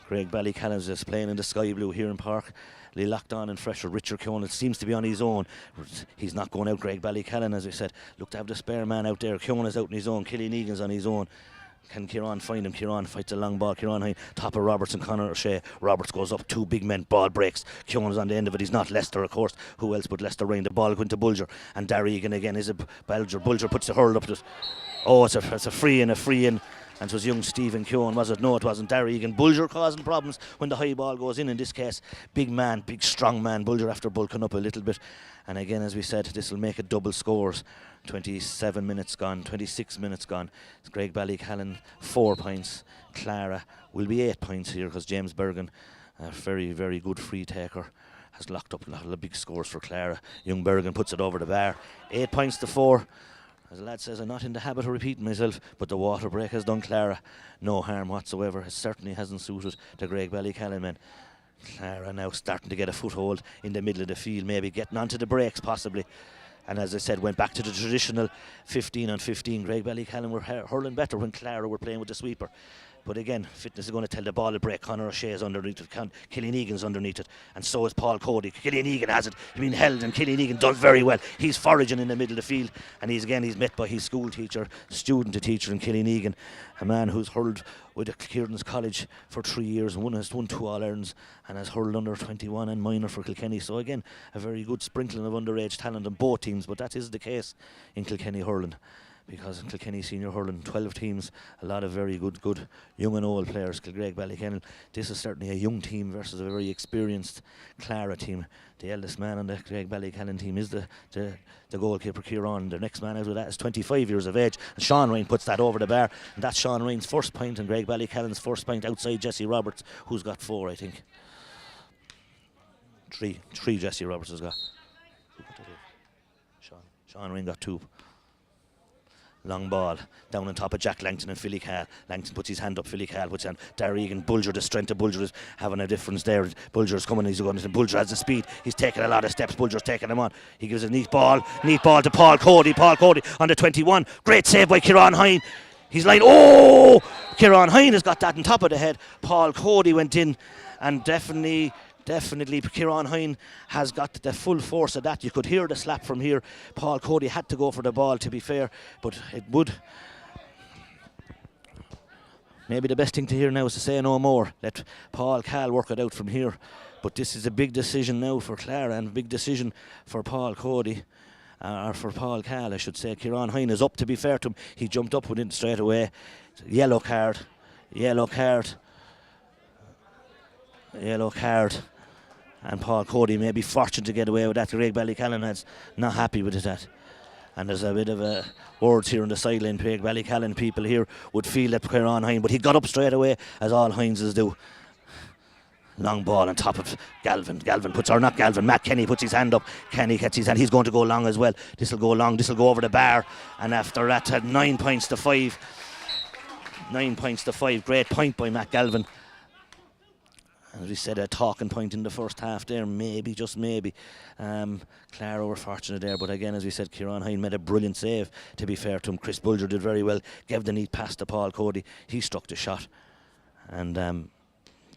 Graigue Ballycallan is just playing in the sky blue here in Park. They locked on and fresh for Richard Keown. It seems to be on his own. He's not going out. Graigue Ballycallan, as I said, look to have the spare man out there. Keown is out on his own. Killian Egan's on his own. Can Kieran find him? Kieran fights a long ball. Kieran Hine, top of Roberts and Conor O'Shea. Roberts goes up, 2 big men, ball breaks. Keown is on the end of it. He's not Lester, of course. Who else but Lester Ryan? The ball going to Bulger. And Darregan again is a Bulger. Bulger puts the hurl up to it. Oh, it's a free in. And it was young Stephen Keown, was it? No, it wasn't. Darregan. Bulger causing problems when the high ball goes in this case. Big man, big strong man. Bulger after bulking up a little bit. And again, as we said, this will make it double scores. 27 minutes gone, 26 minutes gone. It's Graigue Ballycallan, 4 points. Clara will be 8 points here because James Bergen, a very, very good free taker, has locked up a lot of big scores for Clara. Young Bergen puts it over the bar. 8 points to 4. As the lad says, I'm not in the habit of repeating myself, but the water break has done Clara no harm whatsoever. It certainly hasn't suited the Graigue Ballycallan men. Clara now starting to get a foothold in the middle of the field, maybe getting onto the breaks possibly. And as I said, went back to the traditional 15 on 15. Graigue Ballycallan were hurling better when Clara were playing with the sweeper. But again, fitness is going to tell the ball to break. Conor O'Shea is underneath it. Killian Egan's underneath it. And so is Paul Cody. Killian Egan has it. He's been held, and Killian Egan does very well. He's foraging in the middle of the field. And he's met by his school teacher, student to teacher, and Killian Egan, a man who's hurled with Kieran's College for 3 years, has won 2 All-Irelands, and has hurled under 21 and minor for Kilkenny. So again, a very good sprinkling of underage talent on both teams. But that is the case in Kilkenny hurling, because in Kilkenny senior hurling, 12 teams, a lot of very good young and old players. Graigue, Ballycallan, this is certainly a young team versus a very experienced Clara team. The eldest man on the Graigue Ballycallan team is the goalkeeper, Kieran. The next man out of that is 25 years of age, and Sean Ryan puts that over the bar, and that's Sean Ryan's first point and Graigue Ballycallan's first point outside Jesse Roberts, who's got 4, I think. Three Jesse Roberts has got. Sean Ryan got 2. Long ball down on top of Jack Langton and Philly Cahill. Langton puts his hand up, Philly Cahill puts on Darragh Egan. Bulger, the strength of Bulger is having a difference there. Bulger's coming, he's going, and Bulger has the speed. He's taking a lot of steps. Bulger's taking him on. He gives a neat ball to Paul Cody. Paul Cody on the 21. Great save by Kieran Hine. He's like, oh! Kieran Hine has got that on top of the head. Paul Cody went in, and definitely Kieran Hine has got the full force of that. You could hear the slap from here. Paul Cody had to go for the ball, to be fair, but it would. Maybe the best thing to hear now is to say no more. Let Paul Cahill work it out from here. But this is a big decision now for Clara, and a big decision for Paul Cody. Or for Paul Cahill, I should say. Kieran Hine is up, to be fair to him. He jumped up with it straight away. Yellow card. And Paul Cody may be fortunate to get away with that. Graigue Ballycallan is not happy with that. And there's a bit of a words here on the sideline. Graigue Ballycallan people here would feel that Kieran Hine, but he got up straight away, as all Hineses do. Long ball on top of Galvin. Matt Kenny puts his hand up. Kenny gets his hand. He's going to go long as well. This will go long. This will go over the bar. And after that, 9 points to 5. 9 points to 5. Great point by Matt Galvin. As we said, a talking point in the first half there, maybe, just maybe. Clara were fortunate there, but again, as we said, Kieran Hine made a brilliant save, to be fair to him. Chris Bulger did very well, gave the neat pass to Paul Cody. He struck the shot. And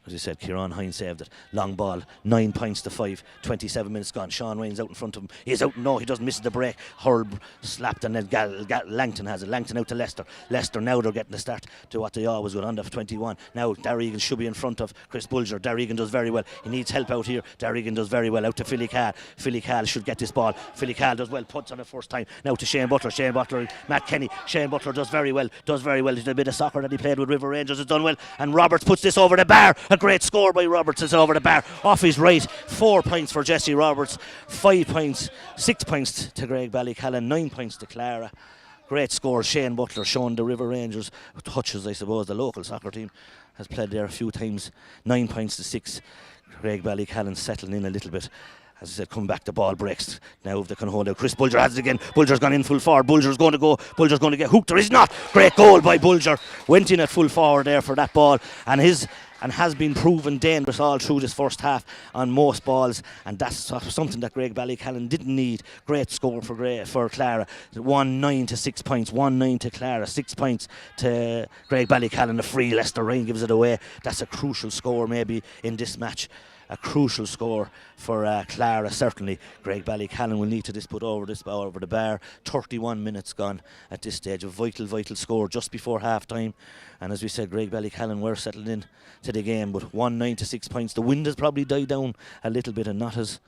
as I said, Kieran Hine saved it. Long ball, 9 points to 5, 27 minutes gone. Sean Ryan's out in front of him. He's out, no, he doesn't miss the break. Hurl slapped, and then Langton has it. Langton out to Leicester. Leicester now they're getting the start to what they always would, under 21. Now Darragh Egan should be in front of Chris Bulger. Darragh Egan does very well. He needs help out here. Darragh Egan does very well. Out to Philly Cahill. Philly Cahill should get this ball. Philly Cahill does well, puts on the first time. Now to Shane Butler, Matt Kenny. Shane Butler does very well. There's a bit of soccer that he played with River Rangers. It's done well. And Roberts puts this over the bar. A great score by Roberts is over the bar, off his right. 4 points for Jesse Roberts, 5 points, 6 points to Graigue Ballycallan, 9 points to Clara. Great score. Shane Butler showing the River Rangers touches, I suppose. The local soccer team has played there a few times. 9 points to 6. Graigue Ballycallan settling in a little bit. As I said, come back, the ball breaks. Now if they can hold out. Chris Bulger has it again. Bulger's gone in full forward. Bulger's going to go. Bulger's going to get hooked, or he's not. Great goal by Bulger. Went in at full forward there for that ball. And has been proven dangerous all through this first half on most balls, and that's something that Graigue Ballycallan didn't need. Great score for Clara. 1-9 to 6 points. 1-9 to Clara, 6 points to Graigue Ballycallan. The free Leicester Ryan gives it away. That's a crucial score maybe in this match. A crucial score for Clara, certainly. Graigue Ballycallan will need to put over the bar. 31 minutes gone at this stage. A vital score just before half time. And as we said, Graigue Ballycallan were settled in to the game, but 1-9 to 6 points. The wind has probably died down a little bit, and not as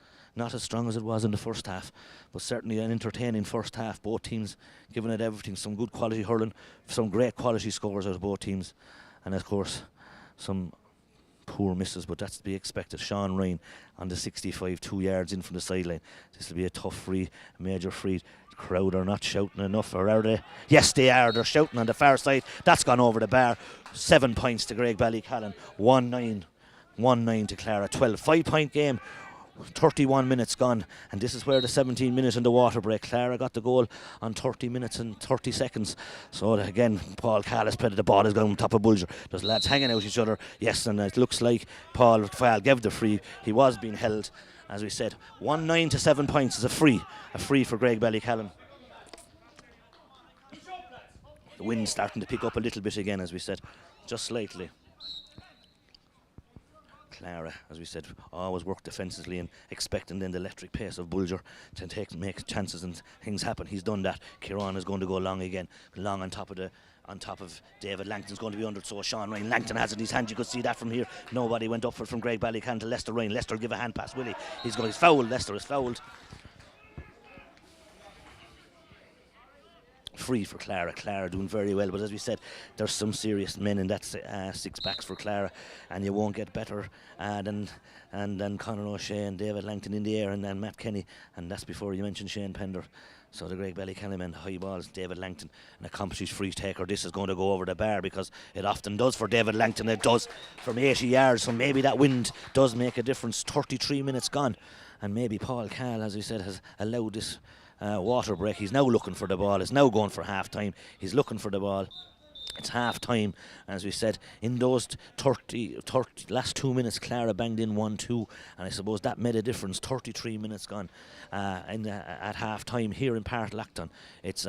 strong as it was in the first half, but certainly an entertaining first half. Both teams giving it everything. Some good quality hurling, some great quality scores out of both teams, and of course some poor misses, but that's to be expected. Sean Ryan on the 65, 2 yards in from the sideline. This will be a tough free, a major free. The crowd are not shouting enough, or are they? Yes, they are. They're shouting on the far side. That's gone over the bar. 7 points to Graigue Ballycallan. 1-9 to Clara. 12. 5 point game. 31 minutes gone, and this is where the 17 minutes in the water break. Clara got the goal on 30 minutes and 30 seconds. So again, Paul Cahill has played the ball, has gone on top of Bulger. There's lads hanging out each other. Yes, and it looks like Paul Cahill gave the free. He was being held, as we said. 1-9 to 7 points is a free for Graigue Ballycallan. The wind starting to pick up a little bit again, as we said, just slightly. Clara, as we said, always work defensively and expecting then the electric pace of Bulger to make chances and things happen. He's done that. Kieran is going to go long again, long on top of David. Langton's going to be under it, so Sean Ryan. Langton has it in his hand. You could see that from here. Nobody went up for it from Graigue Ballycallan to Lester Ryan. Lester give a hand pass, will he? He's fouled. Lester is fouled. Free for Clara. Clara doing very well, but as we said, there's some serious men in that six backs for Clara, and you won't get better than Conor O'Shea and David Langton in the air, and then Matt Kenny, and that's before you mentioned Shane Pender. So the Graigue Ballycallan men, high balls, David Langton, an accomplished free taker. This is going to go over the bar, because it often does for David Langton. It does from 80 yards, so maybe that wind does make a difference. 33 minutes gone, and maybe Paul Cahill, as we said, has allowed this water break. He's now looking for the ball. It's now going for half time. He's looking for the ball. It's half time, as we said. In those 30 last 2 minutes, Clara banged in 1-2, and I suppose that made a difference. 33 minutes gone at half time here in Páirc Lachtan. It's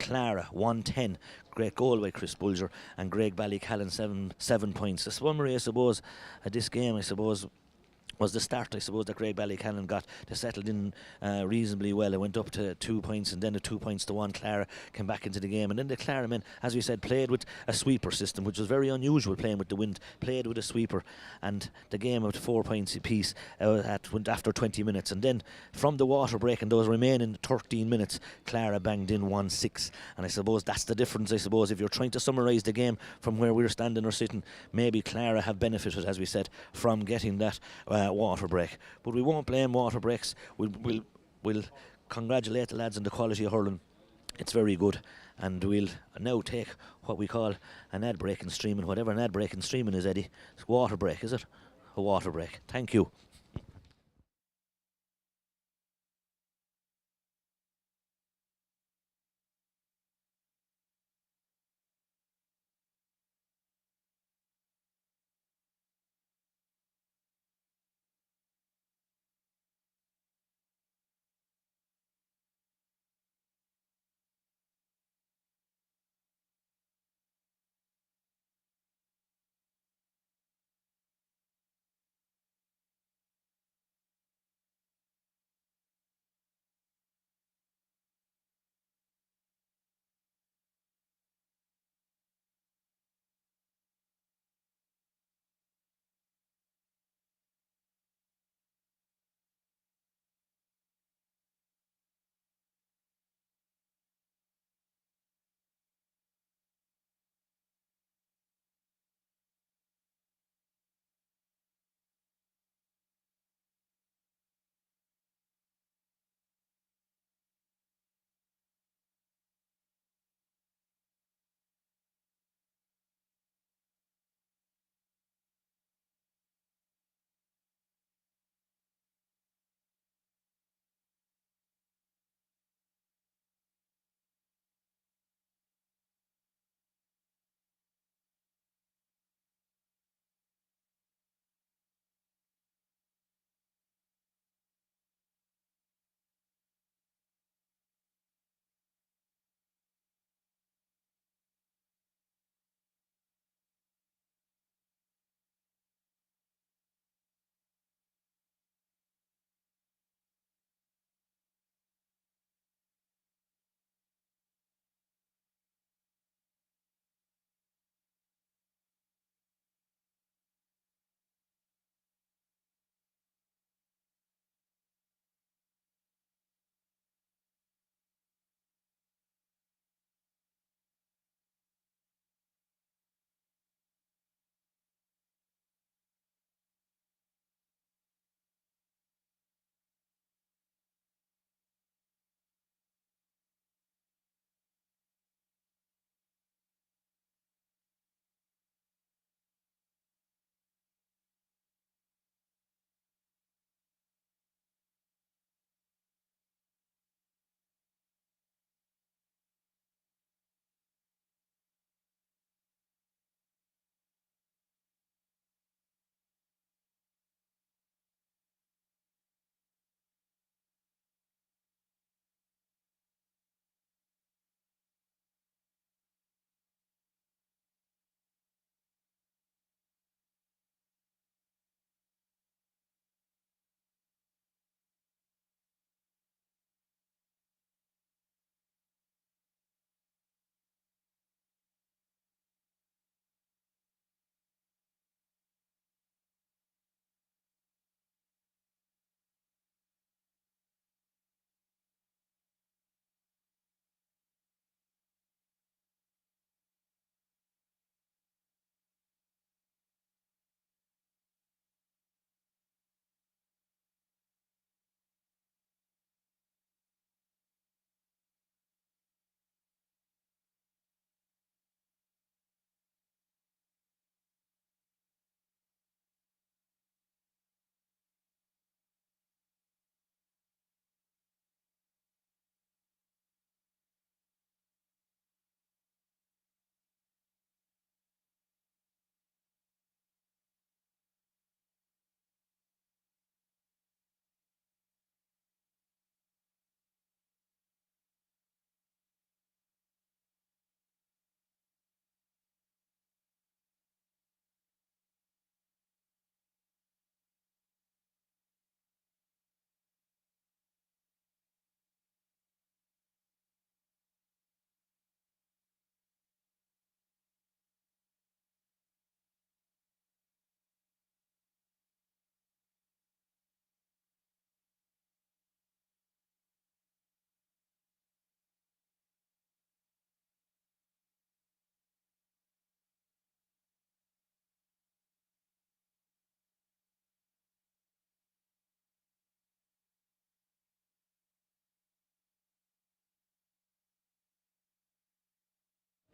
Clara 1-10. Great goal by Chris Bulger, and Graigue Ballycallan 7 points. The summary, I suppose, at this game, I suppose, was the start, I suppose, that Graigue Ballycallan got. They settled in reasonably well. It went up to 2 points, and then the 2 points to 1. Clara came back into the game, and then the Clara men, as we said, played with a sweeper system, which was very unusual, playing with the wind. Played with a sweeper, and the game of 4 points apiece after 20 minutes. And then from the water break and those remaining 13 minutes, Clara banged in 1-6. And I suppose that's the difference. I suppose if you're trying to summarise the game from where we're standing or sitting, maybe Clara have benefited, as we said, from getting that water break. But we won't blame water breaks. We'll congratulate the lads on the quality of hurling. It's very good, and we'll now take what we call an ad break and streaming. Whatever an ad break and streaming is, Eddie. It's water break, is it? A water break. Thank you.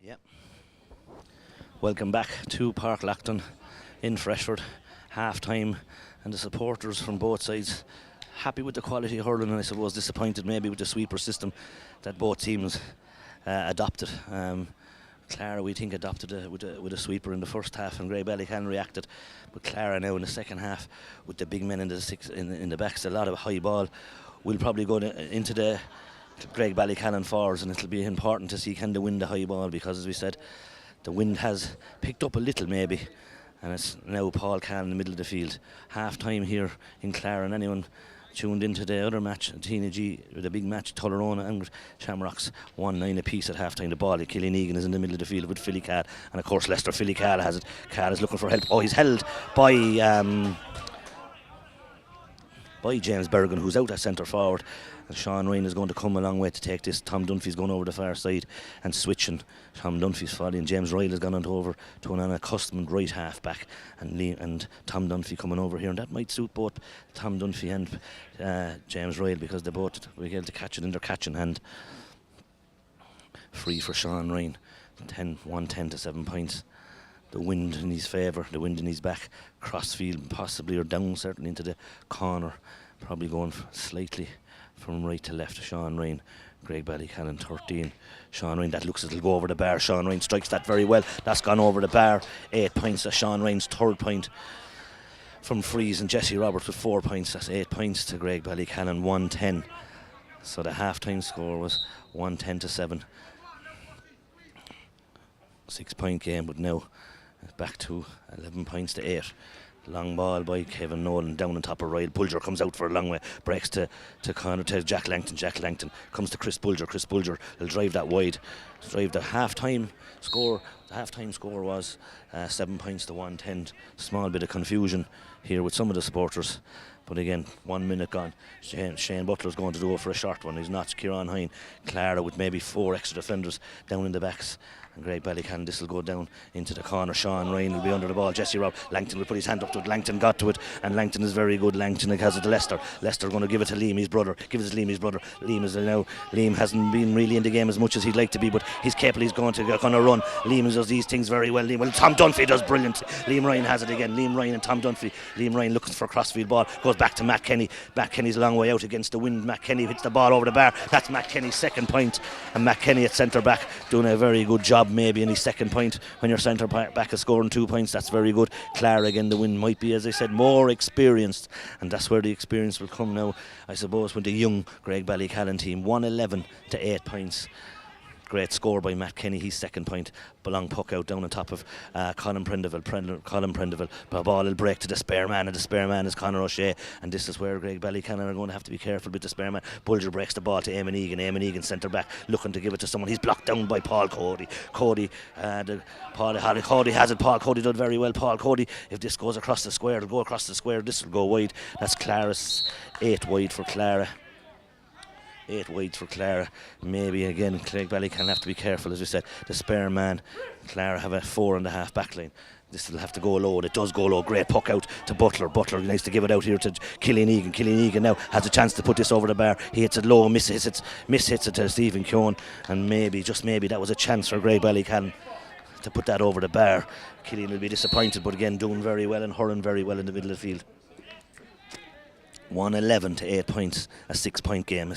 Yep. Welcome back to Park Lockton in Freshford. Half time, and the supporters from both sides happy with the quality of hurling, and I suppose disappointed maybe with the sweeper system that both teams adopted. Clara, we think, adopted with a sweeper in the first half, and Ballycallan reacted. But Clara now in the second half with the big men in the backs, a lot of high ball. We'll probably go into the Ballycallan forwards, and it'll be important to see can they win the high ball, because as we said, the wind has picked up a little maybe, and it's now Paul Can in the middle of the field. Half time here in Clara, and anyone tuned into the other match, Tina G, with a big match, Tullerona and Shamrocks, 1-9 apiece at half time. The ball, Killian Egan is in the middle of the field with Philly Cal, and of course Leicester. Philly Cal has it. Cal is looking for help. Oh, he's held by James Bergen, who's out at centre forward. And Sean Ryan is going to come a long way to take this. Tom Dunphy's going over the far side and switching. Tom Dunphy's falling. James Ryle has gone on over to an unaccustomed right half back, and Tom Dunphy coming over here, and that might suit both Tom Dunphy and James Ryle, because they both were able to catch it in their catching hand. Free for Sean Ryan. 1-10 to 7 points. The wind in his favour, the wind in his back. Crossfield possibly, or down certainly into the corner. Probably going slightly from right to left. Sean Ryan, Graigue Ballycallan 13. Sean Ryan, that looks as it'll go over the bar. Sean Ryan strikes that very well. That's gone over the bar. 8 points. That's Sean Ryan's third point from frees, and Jesse Roberts with 4 points. That's 8 points to Graigue Ballycallan, 1-10. So the half-time score was 1-10 to 7. 6 point game, but now back to 11 points to 8. Long ball by Kevin Nolan down on top of Ryle. Bulger comes out for a long way, breaks to Connor, to Jack Langton. Jack Langton comes to Chris Bulger. Chris Bulger will drive that wide. Drive the half-time score. The half-time score was 7 points to 1-10. Small bit of confusion here with some of the supporters. But again, 1 minute gone. Shane Butler's going to do it for a short one. He's not. Kieran Hine. Clara with maybe 4 extra defenders down in the backs. And Graigue Ballycallan, this will go down into the corner. Sean Ryan will be under the ball. Jesse Rob. Langton will put his hand up to it. Langton got to it, and Langton is very good. Langton has it to Leicester. Leicester going to give it to Liam, his brother. Give it to Liam, his brother. Liam hasn't been really in the game as much as he'd like to be, but he's capable. He's going to run. Liam does these things very well. Tom Dunphy does brilliant. Liam Ryan has it again. Liam Ryan and Tom Dunphy. Liam Ryan looking for a crossfield ball. Goes back to Matt Kenny. Matt Kenny's a long way out against the wind. Matt Kenny hits the ball over the bar. That's Matt Kenny's second point. And Matt Kenny at centre back doing a very good job maybe in his second point. When your centre back is scoring 2 points, that's very good. Clara again, the win might be, as I said, more experienced, and that's where the experience will come now, I suppose, with the young Graigue Ballycallan team. 1-11 to 8 points. Great score by Matt Kenny, his second point. Long puck out down on top of Colin Prendeville. The ball will break to the spare man, and the spare man is Conor O'Shea, and this is where Graigue Ballycallan are going to have to be careful with the spare man. Bulger breaks the ball to Eamon Egan. Eamon Egan centre back looking to give it to someone. He's blocked down by Paul Cody. Cody has it. Paul Cody did very well. Paul Cody, if this goes across the square, it'll go across the square. This will go wide. That's Clara's 8 wide for Clara. 8 wide for Clara. Maybe again Graigue Ballycallan have to be careful, as we said. The spare man, Clara have a 4.5 back line. This will have to go low. It does go low. Great puck out to Butler. Butler needs to give it out here to Killian Egan. Killian Egan now has a chance to put this over the bar. He hits it low, misses it to Stephen Keown, and maybe, just maybe, that was a chance for Graigue Ballycallan to put that over the bar. Killian will be disappointed, but again doing very well and hurling very well in the middle of the field. 1-11 to 8 points, a 6 point game.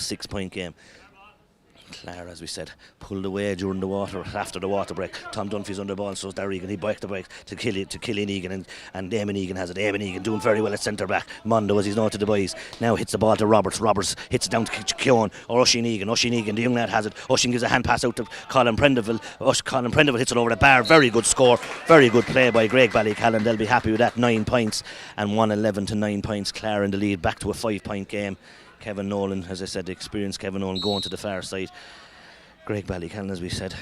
Clara, as we said, pulled away during the water, after the water break. Tom Dunphy's under the ball, so is Darry Egan. He breaks the break to Killian Egan, and Eamon Egan has it. Eamon Egan doing very well at centre back. Mondo, as he's known to the boys, now hits the ball to Roberts. Roberts hits it down to Keown, or Oisín Egan, the young lad has it. Oisín gives a hand pass out to Colin Prendeville. Colin Prendeville hits it over the bar. Very good score, very good play by Graigue Ballycallan. They'll be happy with that. 9 points, and 1-11 to 9 points. Clara in the lead, back to a 5 point game. Kevin Nolan, as I said, the experienced Kevin Nolan going to the far side. Graigue Ballycallan, as we said,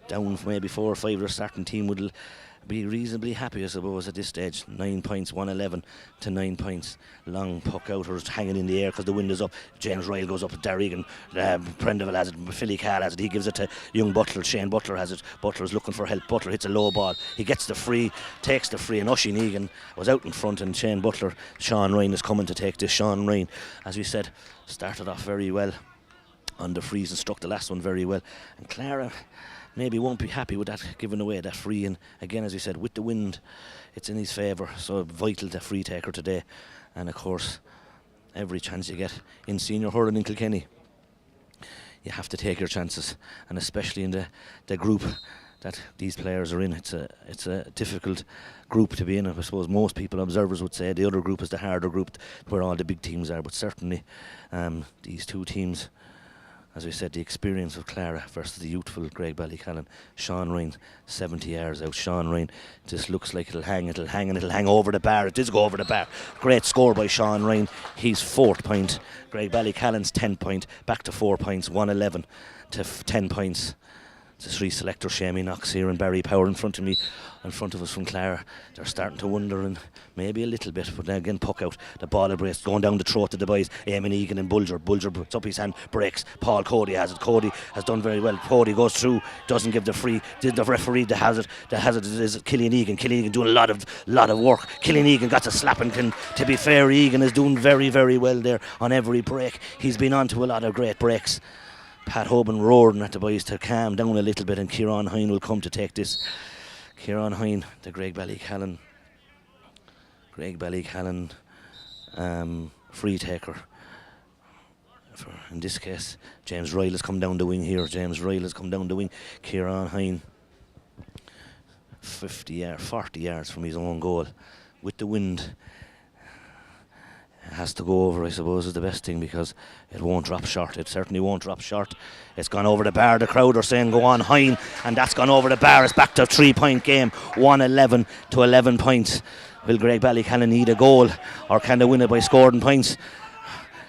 down for maybe 4 or 5, their starting team would be reasonably happy, I suppose, at this stage. 9 points, 1-11 to 9 points. Long puck out, or hanging in the air because the wind is up. James Ryle goes up to Darry Egan. Prendeville has it. Philly Cal has it. He gives it to young Butler. Shane Butler has it. Butler is looking for help. Butler hits a low ball. He gets the free, takes the free, and Oisín Egan was out in front, and Shane Butler, Sean Ryan is coming to take this. Sean Ryan, as we said, started off very well on the freeze and struck the last one very well. And Clara maybe won't be happy with that, giving away that free. And again, as we said, with the wind, it's in his favour. So vital to free taker today. And of course, every chance you get in senior hurling in Kilkenny, you have to take your chances, and especially in the group that these players are in. It's a difficult group to be in. I suppose most people, observers, would say the other group is the harder group where all the big teams are, but certainly these two teams, as we said, the experience of Clara versus the youthful Graigue Ballycallan. Sean Ryan, 70 yards out. Sean Ryan just looks like it'll hang over the bar. It does go over the bar. Great score by Sean Ryan. He's 4th point. Graigue Ballycallan's 10 point. Back to 4 points. 111 to 10 points. The 3 selectors, Shamie Knox here and Barry Power in front of me, in front of us from Clara. They're starting to wonder, and maybe a little bit, but then again, puck out. The ball of brace going down the throat of the boys. Eamon Egan and Bulger puts up his hand, breaks. Paul Cody has it. Cody has done very well. Cody goes through, doesn't give the free. Did the referee the hazard? The hazard is Killian Egan. Killian Egan doing a lot of work. Killian Egan got a slap, and to be fair, Egan is doing very, very well there on every break. He's been on to a lot of great breaks. Pat Hoban roaring at the boys to calm down a little bit, and Kieran Hine will come to take this. Kieran Hine, the Graigue Ballycallan free taker. In this case, James Ryle has come down the wing here. Kieran Hine, 40 yards from his own goal. With the wind, has to go over, I suppose, is the best thing, because it won't drop short. It certainly won't drop short. It's gone over the bar. The crowd are saying go on Hine, and that's gone over the bar. It's back to a 3-point game. 111 to 11 points. Will Graigue Ballycallan need a goal, or can they win it by scoring points?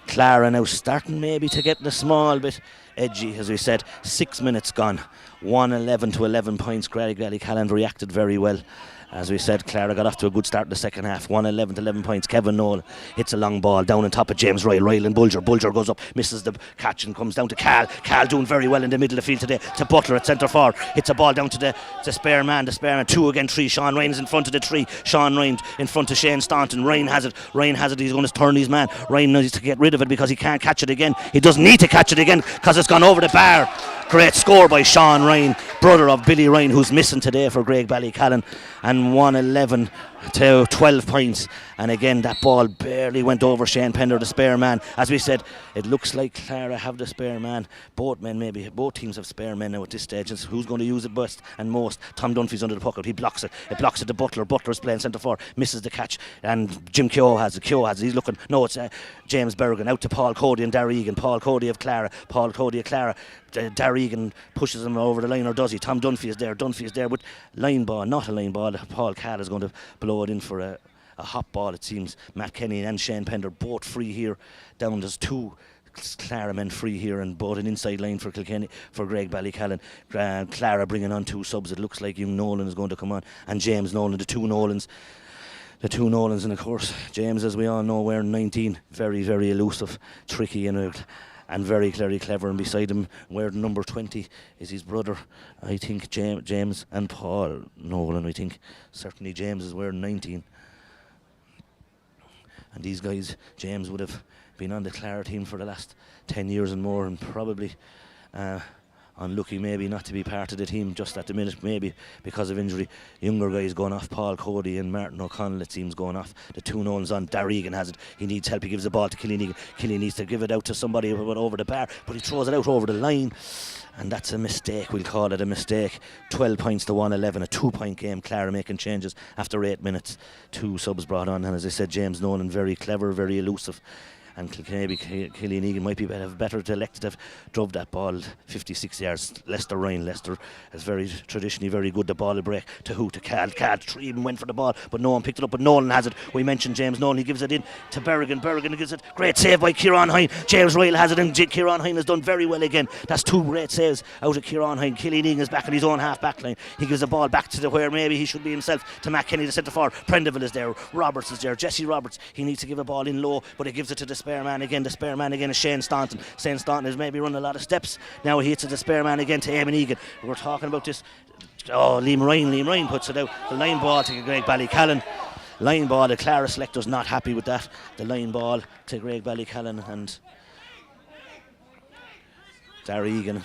Clara now starting maybe to get a small bit edgy, as we said. 6 minutes gone. 111 to 11 points. Graigue Ballycallan reacted very well. As we said, Clara got off to a good start in the second half. 111 to 11 points. Kevin Noel hits a long ball down on top of James Ryle. Ryle and Bulger. Bulger goes up, misses the catch, and comes down to Cal. Cal doing very well in the middle of the field today. To Butler at centre forward. Hits a ball down to the spare man. 2 against 3. Sean Ryan is in front of the 3. Sean Ryan in front of Shane Staunton. Ryan has it. He's going to turn his man. Ryan needs to get rid of it because he can't catch it again. He doesn't need to catch it again because it's gone over the bar. Great score by Sean Ryan, brother of Billy Ryan, who's missing today for Graigue Ballycallan. And 111 to 12 points. And again, that ball barely went over Shane Pender, the spare man. As we said, it looks like Clara have the spare man. Both teams have spare men now at this stage. It's who's going to use it best and most. Tom Dunphy's under the puck out. He blocks it. It blocks it to Butler. Butler's playing centre forward. Misses the catch. And Jim Keogh has it. He's looking. No, it's James Berrigan out to Paul Cody and Darragh Egan. Paul Cody of Clara. Darragh Egan pushes him over the line, or does he? Tom Dunphy is there with line ball, not a line ball. Paul Catt is going to blow it in for a hot ball, it seems. Matt Kenny and Shane Pender both free here. Down there's 2 Clara men free here, and both an inside line for Kilkenny, for Graigue Ballycallan. Clara bringing on 2 subs. It looks like Hugh Nolan is going to come on, and James Nolan, the two Nolans, and of course James, as we all know, wearing 19, very, very elusive, tricky, and very, very clever. And beside him, wearing number 20, is his brother, I think, James and Paul Nolan. I think certainly James is wearing 19. And these guys, James would have been on the Clara team for the last 10 years and more, and probably unlucky maybe not to be part of the team just at the minute, maybe because of injury. Younger guys going off, Paul Cody and Martin O'Connell, it seems, going off. The 2 Nolans on. Darragh Egan has it. He needs help. He gives the ball to Killian Egan. Killian needs to give it out to somebody over the bar, but he throws it out over the line, and that's a mistake. We'll call it a mistake. 12 points to 111, a 2-point game. Clara making changes after 8 minutes. 2 subs brought on, and as I said, James Nolan, very clever, very elusive. And maybe Killian Egan might be better to elect to have drove that ball 56 yards. Leicester is very traditionally very good. The ball will break to who? To Cal. 3 even went for the ball, but no one picked it up. But Nolan has it. We mentioned James Nolan. He gives it in to Berrigan. Berrigan gives it. Great save by Kieran Hine. James Ryle has it, and Kieran Hine has done very well again. That's 2 great saves out of Kieran Hine. Killian Egan is back in his own half back line. He gives the ball back to where maybe he should be himself, to Matt Kenny, the centre forward. Prendeville is there. Roberts is there. Jesse Roberts. He needs to give a ball in low, but he gives it to the spare man again. The spare man again is Shane Staunton. Shane Staunton has maybe run a lot of steps. Now he hits it, the spare man again to Eamon Egan. We're talking about this. Liam Ryan puts it out. The line ball to Graigue Ballycallan. Line ball, the Clara selector's not happy with that. The line ball to Graigue Ballycallan, and Darragh Egan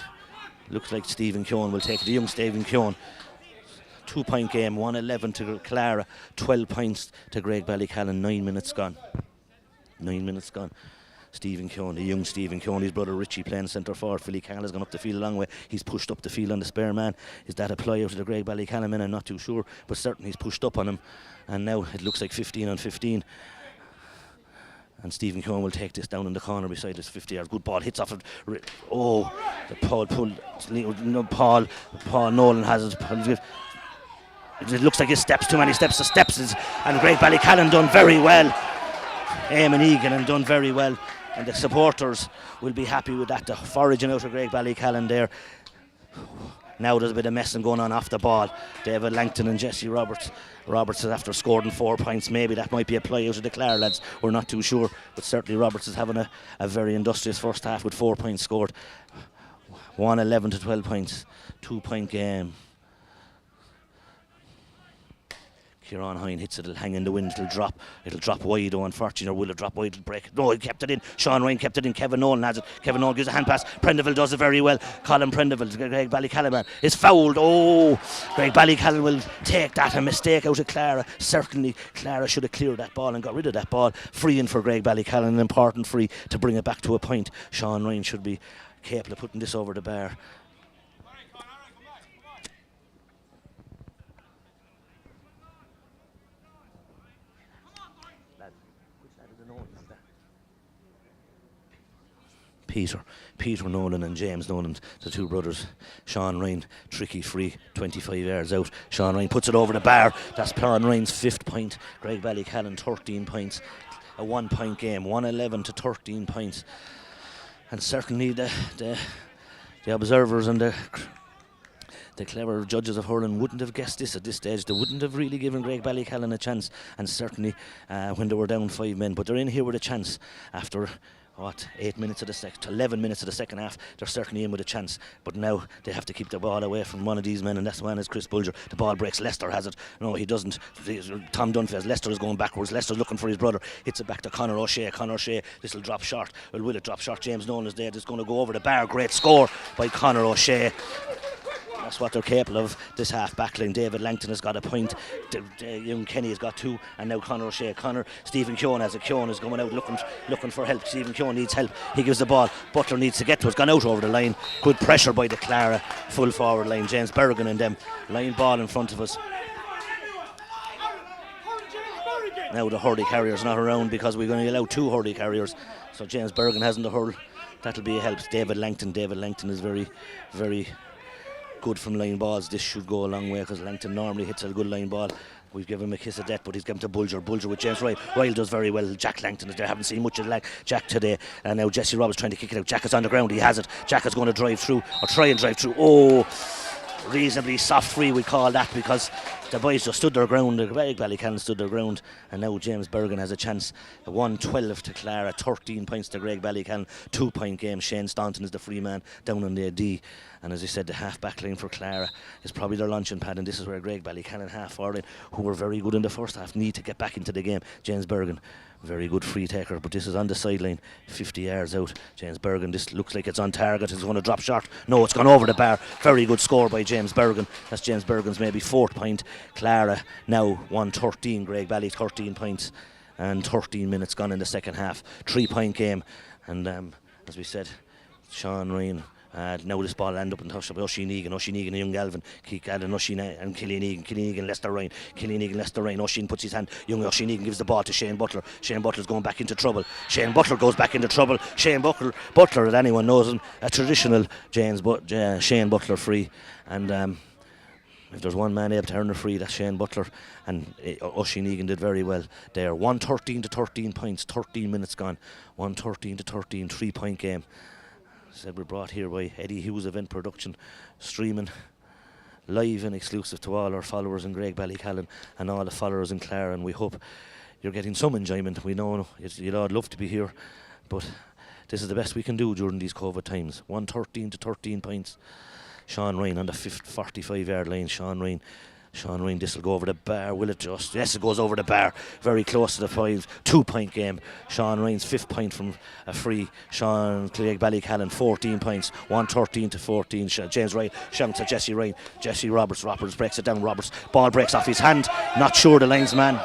Looks like Stephen Keown will take it. The young Stephen Keown. 2-point game, 1-11 to Clara, 12 points to Graigue Ballycallan, 9 minutes gone. 9 minutes gone. Stephen Keown, the young Stephen Keown, his brother Richie playing centre forward. Philly Cahill has gone up the field a long way. He's pushed up the field on the spare man. Is that a ply out of the Graigue Ballycallan men? I'm not too sure, but certainly he's pushed up on him. And now it looks like 15 on 15. And Stephen Keown will take this down in the corner beside his 50 yards. Good ball, hits off it. Oh, the Paul pulled. No, Paul Nolan has it. It looks like he steps too many steps. And Graigue Ballycallan done very well. Eamon Egan and done very well. And the supporters will be happy with that. The foraging out of Graigue Ballycallan there. Now there's a bit of messing going on off the ball. David Langton and Jesse Roberts. Roberts is after scoring 4 points. Maybe that might be a play out of the Clara lads. We're not too sure. But certainly Roberts is having a very industrious first half with 4 points scored. 1-11 to 12 points. 2-point game. Kieran Hine hits it, it'll hang in the wind, it'll drop wide, unfortunately, or will it drop wide, it'll break. No, he kept it in. Sean Ryan kept it in. Kevin Nolan has it. Kevin Nolan gives a hand pass. Prendeville does it very well. Colin Prendeville, Graigue Ballycallan is fouled. Oh, Graigue Ballycallan will take that, a mistake out of Clara. Certainly Clara should have cleared that ball and got rid of that ball. Freeing for Graigue Ballycallan, an important free to bring it back to a point. Sean Ryan should be capable of putting this over the bar. Peter Nolan and James Nolan, the two brothers. Sean Ryan, tricky free, 25 yards out. Sean Ryan puts it over the bar. That's Sean Ryan's 5th point. Graigue Ballycallan 13 points. A 1-point game, 1-11 to 13 points. And certainly the observers and the clever judges of hurling wouldn't have guessed this at this stage. They wouldn't have really given Graigue Ballycallan a chance, and certainly when they were down 5 men. But they're in here with a chance after 11 minutes of the second half. They're certainly in with a chance, but now they have to keep the ball away from one of these men, and that's one is Chris Bulger. The ball breaks. Lester has it. No, he doesn't. Tom Dunphy. Lester is going backwards. Lester's looking for his brother. Hits it back to Conor O'Shea. This will drop short. Well, will it drop short? James Nolan is there. It's going to go over the bar. Great score by Conor O'Shea. That's what they're capable of, this half backline. David Langton has got a point, young Kenny has got 2, and now Conor O'Shea. Stephen Keown has it. Keown is going out looking for help. Stephen Keown needs help. He gives the ball. Butler needs to get to it. It's gone out over the line. Good pressure by the Clara full forward line. James Bergen and them. Line ball in front of us. Now the hurley carrier's not around because we're going to allow 2 hurley carriers. So James Bergen hasn't the hurl. That'll be a help. David Langton is very, very good from line balls. This should go a long way because Langton normally hits a good line ball. We've given him a kiss of death, but he's given to Bulger with James Ryle. Ryle does very well. Jack Langton is there. Haven't seen much of Jack today. And now Jesse Roberts trying to kick it out. Jack is on the ground. He has it. Jack is going to drive through, or try and drive through. Oh, reasonably soft free, we call that, because the boys just stood their ground. The Ballycallan stood their ground, and now James Bergen has a chance. 1-12 to Clara, 13 points to Graigue Ballycallan, 2-point game. Shane Staunton is the free man down on the D, and as I said, the half back line for Clara is probably their launching pad, and this is where Graigue Ballycallan half forward, who were very good in the first half, need to get back into the game. James Bergen, very good free taker, but this is on the sideline, 50 yards out. James Bergen, this looks like it's on target. It's going to drop short. No, it's gone over the bar. Very good score by James Bergen. That's James Bergen's maybe 4th point. Clara now 1-13. Graigue Bally 13 points and 13 minutes gone in the second half. 3-point game, and as we said, Sean Ryan. Now this ball end up in touch by Oisin Egan and young Galvin. Keith Galvin, Oisin and Killian Egan, Lester Ryan. Oisin puts his hand. Young Oisin Egan gives the ball to Shane Butler. Shane Butler's going back into trouble. Shane Butler goes back into trouble. Shane Butler, if anyone knows him, a traditional Shane Butler free. And if there's one man able to earn a free, that's Shane Butler. And Oisin Egan did very well there. 1-13 to 13 points, 13 minutes gone. 1-13 to 13, 3-point game. Said we're brought here by Eddie Hughes Event Production, streaming live and exclusive to all our followers in Graigue Ballycallan and all the followers in Clara, and we hope you're getting some enjoyment. We know you'd all love to be here, but this is the best we can do during these COVID times. 1-13 to 13 points. Sean Ryan on the 45-yard line. Sean Ryan Sean Ryan, this will go over the bar, will it just? Yes, it goes over the bar. Very close to the 2-point game. Sean Ryan's 5th point from a free. Graigue Ballycallan 14 points, 113 to 14. James Wright shouts at Jesse Ryan. Jesse Roberts breaks it down. Roberts, ball breaks off his hand. Not sure, the linesman.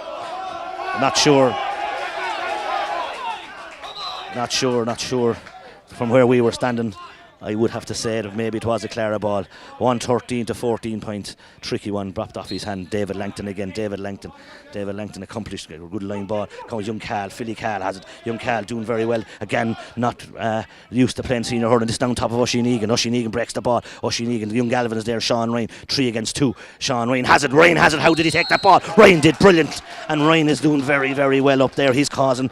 Not sure from where we were standing. I would have to say that maybe it was a Clara ball. 113 to 14 points. Tricky one, dropped off his hand. David Langton again. David Langton accomplished a good line ball. Comes young Cal. Philly Cal has it. Young Cal doing very well. Again, not used to playing senior hurling. This down top of Oisin Egan. Oisin Egan breaks the ball. Oisin Egan, the young Galvin is there. Sean Ryan, 3 against 2. Sean Ryan has it. How did he take that ball? Ryan did brilliant. And Ryan is doing very, very well up there. He's causing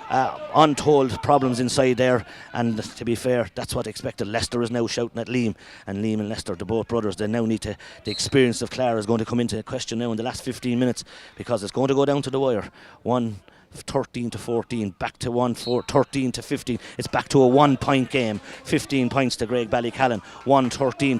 untold problems inside there, and to be fair, that's what expected. Leicester is now shouting at Liam, and Liam and Leicester, the both brothers, they now need to, the experience of Clara is going to come into question now in the last 15 minutes, because it's going to go down to the wire. 13 to 14, back to 13 to 15. It's back to a 1-point game. 15 points to Graigue Ballycallan, 113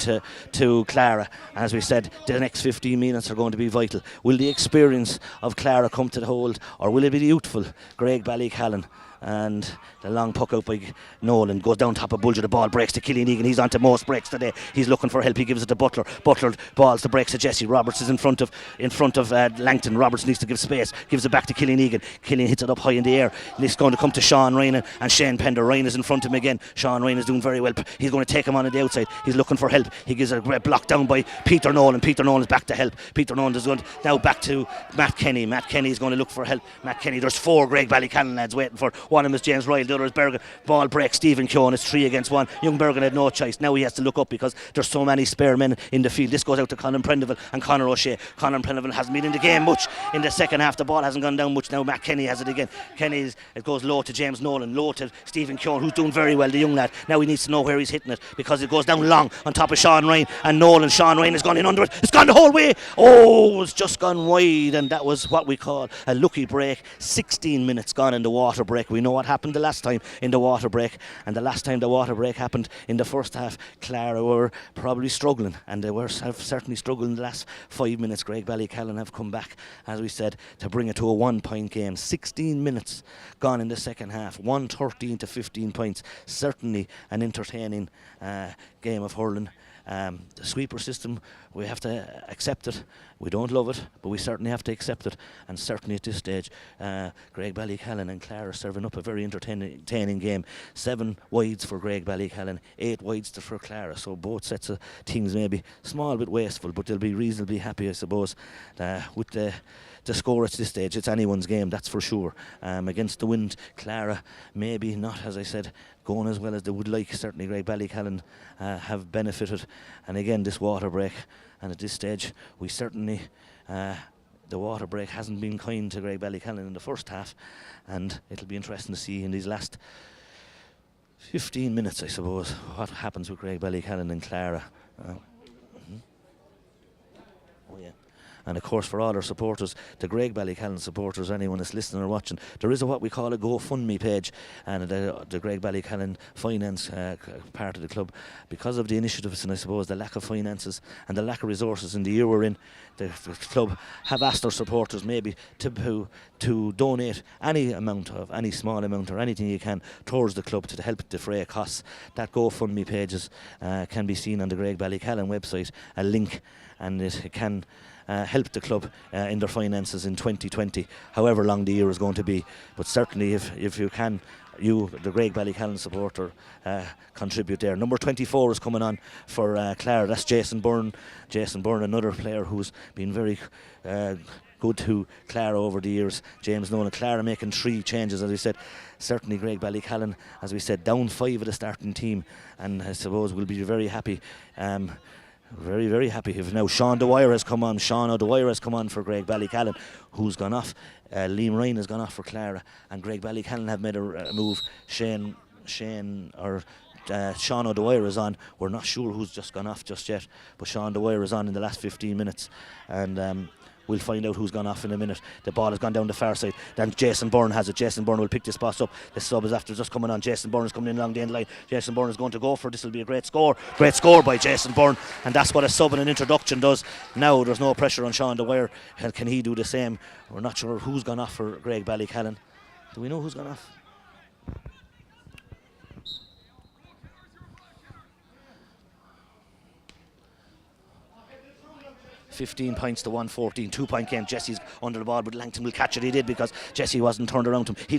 to Clara. As we said, the next 15 minutes are going to be vital. Will the experience of Clara come to the hold, or will it be the youthful Graigue Ballycallan? And the long puck out by Nolan goes down top of Bulger. The ball breaks to Killian Egan. He's on to most breaks today. He's looking for help. He gives it to Butler. Butler balls the breaks to Jesse. Roberts is in front of Langton. Roberts needs to give space. Gives it back to Killian Egan. Killian hits it up high in the air. And it's going to come to Sean Ryan and Shane Pender. Ryan is in front of him again. Sean Ryan is doing very well. He's going to take him on the outside. He's looking for help. He gives a block down by Peter Nolan. Peter Nolan is back to help. Peter Nolan is going now back to Matt Kenny. Matt Kenny is going to look for help. Matt Kenny, there's 4 Graigue Ballycallan lads waiting for. One of them is James Ryle, the other is Bergen. Ball breaks, Stephen Keoghan, it's 3 against 1. Young Bergen had no choice. Now he has to look up because there's so many spare men in the field. This goes out to Colin Prendeville and Conor O'Shea. Conor Prendeville hasn't been in the game much in the second half. The ball hasn't gone down much. Now Matt Kenny has it again. It goes low to James Nolan, low to Stephen Keoghan, who's doing very well, the young lad. Now he needs to know where he's hitting it because it goes down long on top of Sean Ryan and Nolan. Sean Ryan has gone in under it. It's gone the whole way. Oh, it's just gone wide, and that was what we call a lucky break. 16 minutes gone in the water break. We know what happened the last time in the water break, and the last time the water break happened in the first half, Clara were probably struggling, and they have certainly struggled in the last 5 minutes. Graigue Ballycallan have come back, as we said, to bring it to a 1-point game. 16 minutes gone in the second half, 113 to 15 points. Certainly an entertaining game of hurling. The sweeper system, we have to accept it. We don't love it, but we certainly have to accept it. And certainly at this stage, Graigue Ballycallan and Clara serving up a very entertaining game. 7 wides for Graigue Ballycallan, 8 wides for Clara. So both sets of teams may be a small bit wasteful, but they'll be reasonably happy, I suppose, with the score at this stage. It's anyone's game, that's for sure. Against the wind, Clara maybe not, as I said, going as well as they would like. Certainly Graigue Ballycallan have benefited, and again this water break, and at this stage we certainly the water break hasn't been kind to Graigue Ballycallan in the first half, and it'll be interesting to see in these last 15 minutes, I suppose, what happens with Graigue Ballycallan and Clara. Oh yeah. And of course, for all our supporters, the Graigue Ballycallan supporters, anyone that's listening or watching, there is what we call a GoFundMe page, and the Graigue Ballycallan finance part of the club, because of the initiatives and I suppose the lack of finances and the lack of resources in the year we're in, the club have asked their supporters maybe to donate any small amount or anything you can towards the club to help defray costs. That GoFundMe pages can be seen on the Graigue Ballycallan website, a link, and it can help the club in their finances in 2020, however long the year is going to be. But certainly if you can, you, the Graigue Ballycallan supporter, contribute there. Number 24 is coming on for Clara. That's Jason Byrne. Jason Byrne, another player who's been very good to Clara over the years. James Nolan. Clara making 3 changes, as we said. Certainly Graigue Ballycallan, as we said, down 5 of the starting team, and I suppose we'll be very happy. Very, very happy if now Sean Dwyer has come on. Sean O'Dwyer has come on for Graigue Ballycallan, who's gone off. Liam Ryan has gone off for Clara, and Graigue Ballycallan have made a move. Sean O'Dwyer is on. We're not sure who's just gone off just yet, but Sean Dwyer is on in the last 15 minutes, and We'll find out who's gone off in a minute. The ball has gone down the far side. Then Jason Byrne has it. Jason Byrne will pick this pass up. The sub is after just coming on. Jason Byrne is coming in along the end line. Jason Byrne is going to go for it. This will be a great score. Great score by Jason Byrne. And that's what a sub and an introduction does. Now there's no pressure on Sean Dwyer. Can he do the same? We're not sure who's gone off for Graigue Ballycallan. Do we know who's gone off? 15 points to 114, 2-point game. Jesse's under the ball, but Langton will catch it. He did, because Jesse wasn't turned around to him. He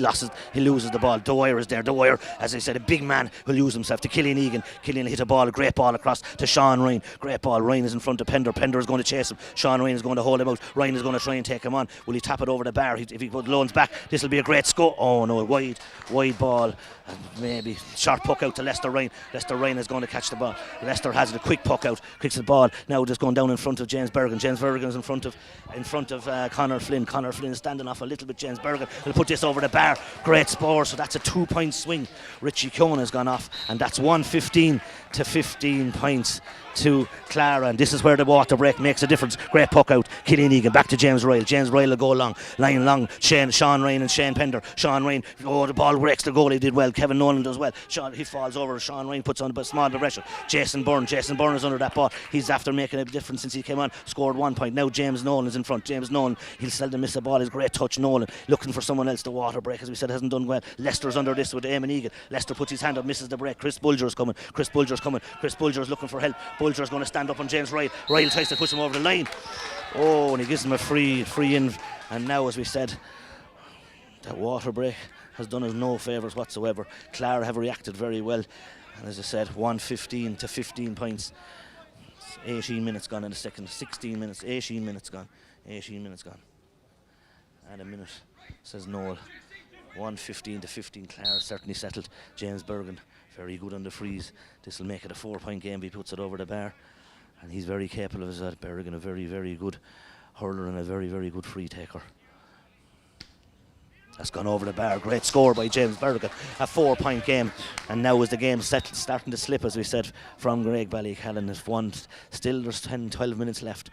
loses the ball. Dwyer is there. Dwyer, as I said, a big man who'll use himself to Killian Egan. Killian hit a great ball across to Sean Ryan. Great ball. Ryan is in front of Pender. Pender is going to chase him. Sean Ryan is going to hold him out. Ryan is going to try and take him on. Will he tap it over the bar? If he put Loans back, this will be a great score. Oh no, wide ball. And maybe short puck out to Lester Ryan. Lester Ryan is going to catch the ball. Lester has it, a quick puck out, kicks the ball. Now just going down in front of James Bergen. James Bergen is in front of Conor Flynn. Conor Flynn is standing off a little bit. James Bergen will put this over the bar. Great score. So that's a 2-point swing. Richie Keown has gone off, and that's 115 to 15 points to Clara, and this is where the water break makes a difference. Great puck out. Killian Egan back to James Ryle. James Ryle will go long, line long. Sean Ryan and Shane Pender. Sean Ryan, the ball breaks. The goalie did well. Kevin Nolan does well. He falls over. Sean Ryan puts on a small pressure. Jason Byrne is under that ball. He's after making a difference since he came on. Scored 1 point. Now James Nolan is in front. James Nolan, he'll seldom miss a ball. He's a great touch. Nolan looking for someone else. The water break, as we said, hasn't done well. Lester's under this with Eamon Egan. Lester puts his hand up, misses the break. Chris Bulger's coming. Chris Bulger's looking for help. Bulger's going to stand up on James Ryle. Ryle tries to push him over the line. Oh, and he gives him a free in. And now, as we said, that water break has done us no favours whatsoever. Clara have reacted very well. And as I said, 115 to 15 points. 18 minutes gone in the second. 16 minutes. 18 minutes gone. 18 minutes gone. And a minute, says Noel. 115 to 15. Clara certainly settled. James Bergen, very good on the freeze. This will make it a 4-point game. He puts it over the bar. And he's very capable of that. Bergen, a very, very good hurler and a very, very good free taker. That's gone over the bar. Great score by James Bergen. A 4-point game. And now as the game starting to slip, as we said, from Graigue Ballycallan. Still there's 10-12 minutes left.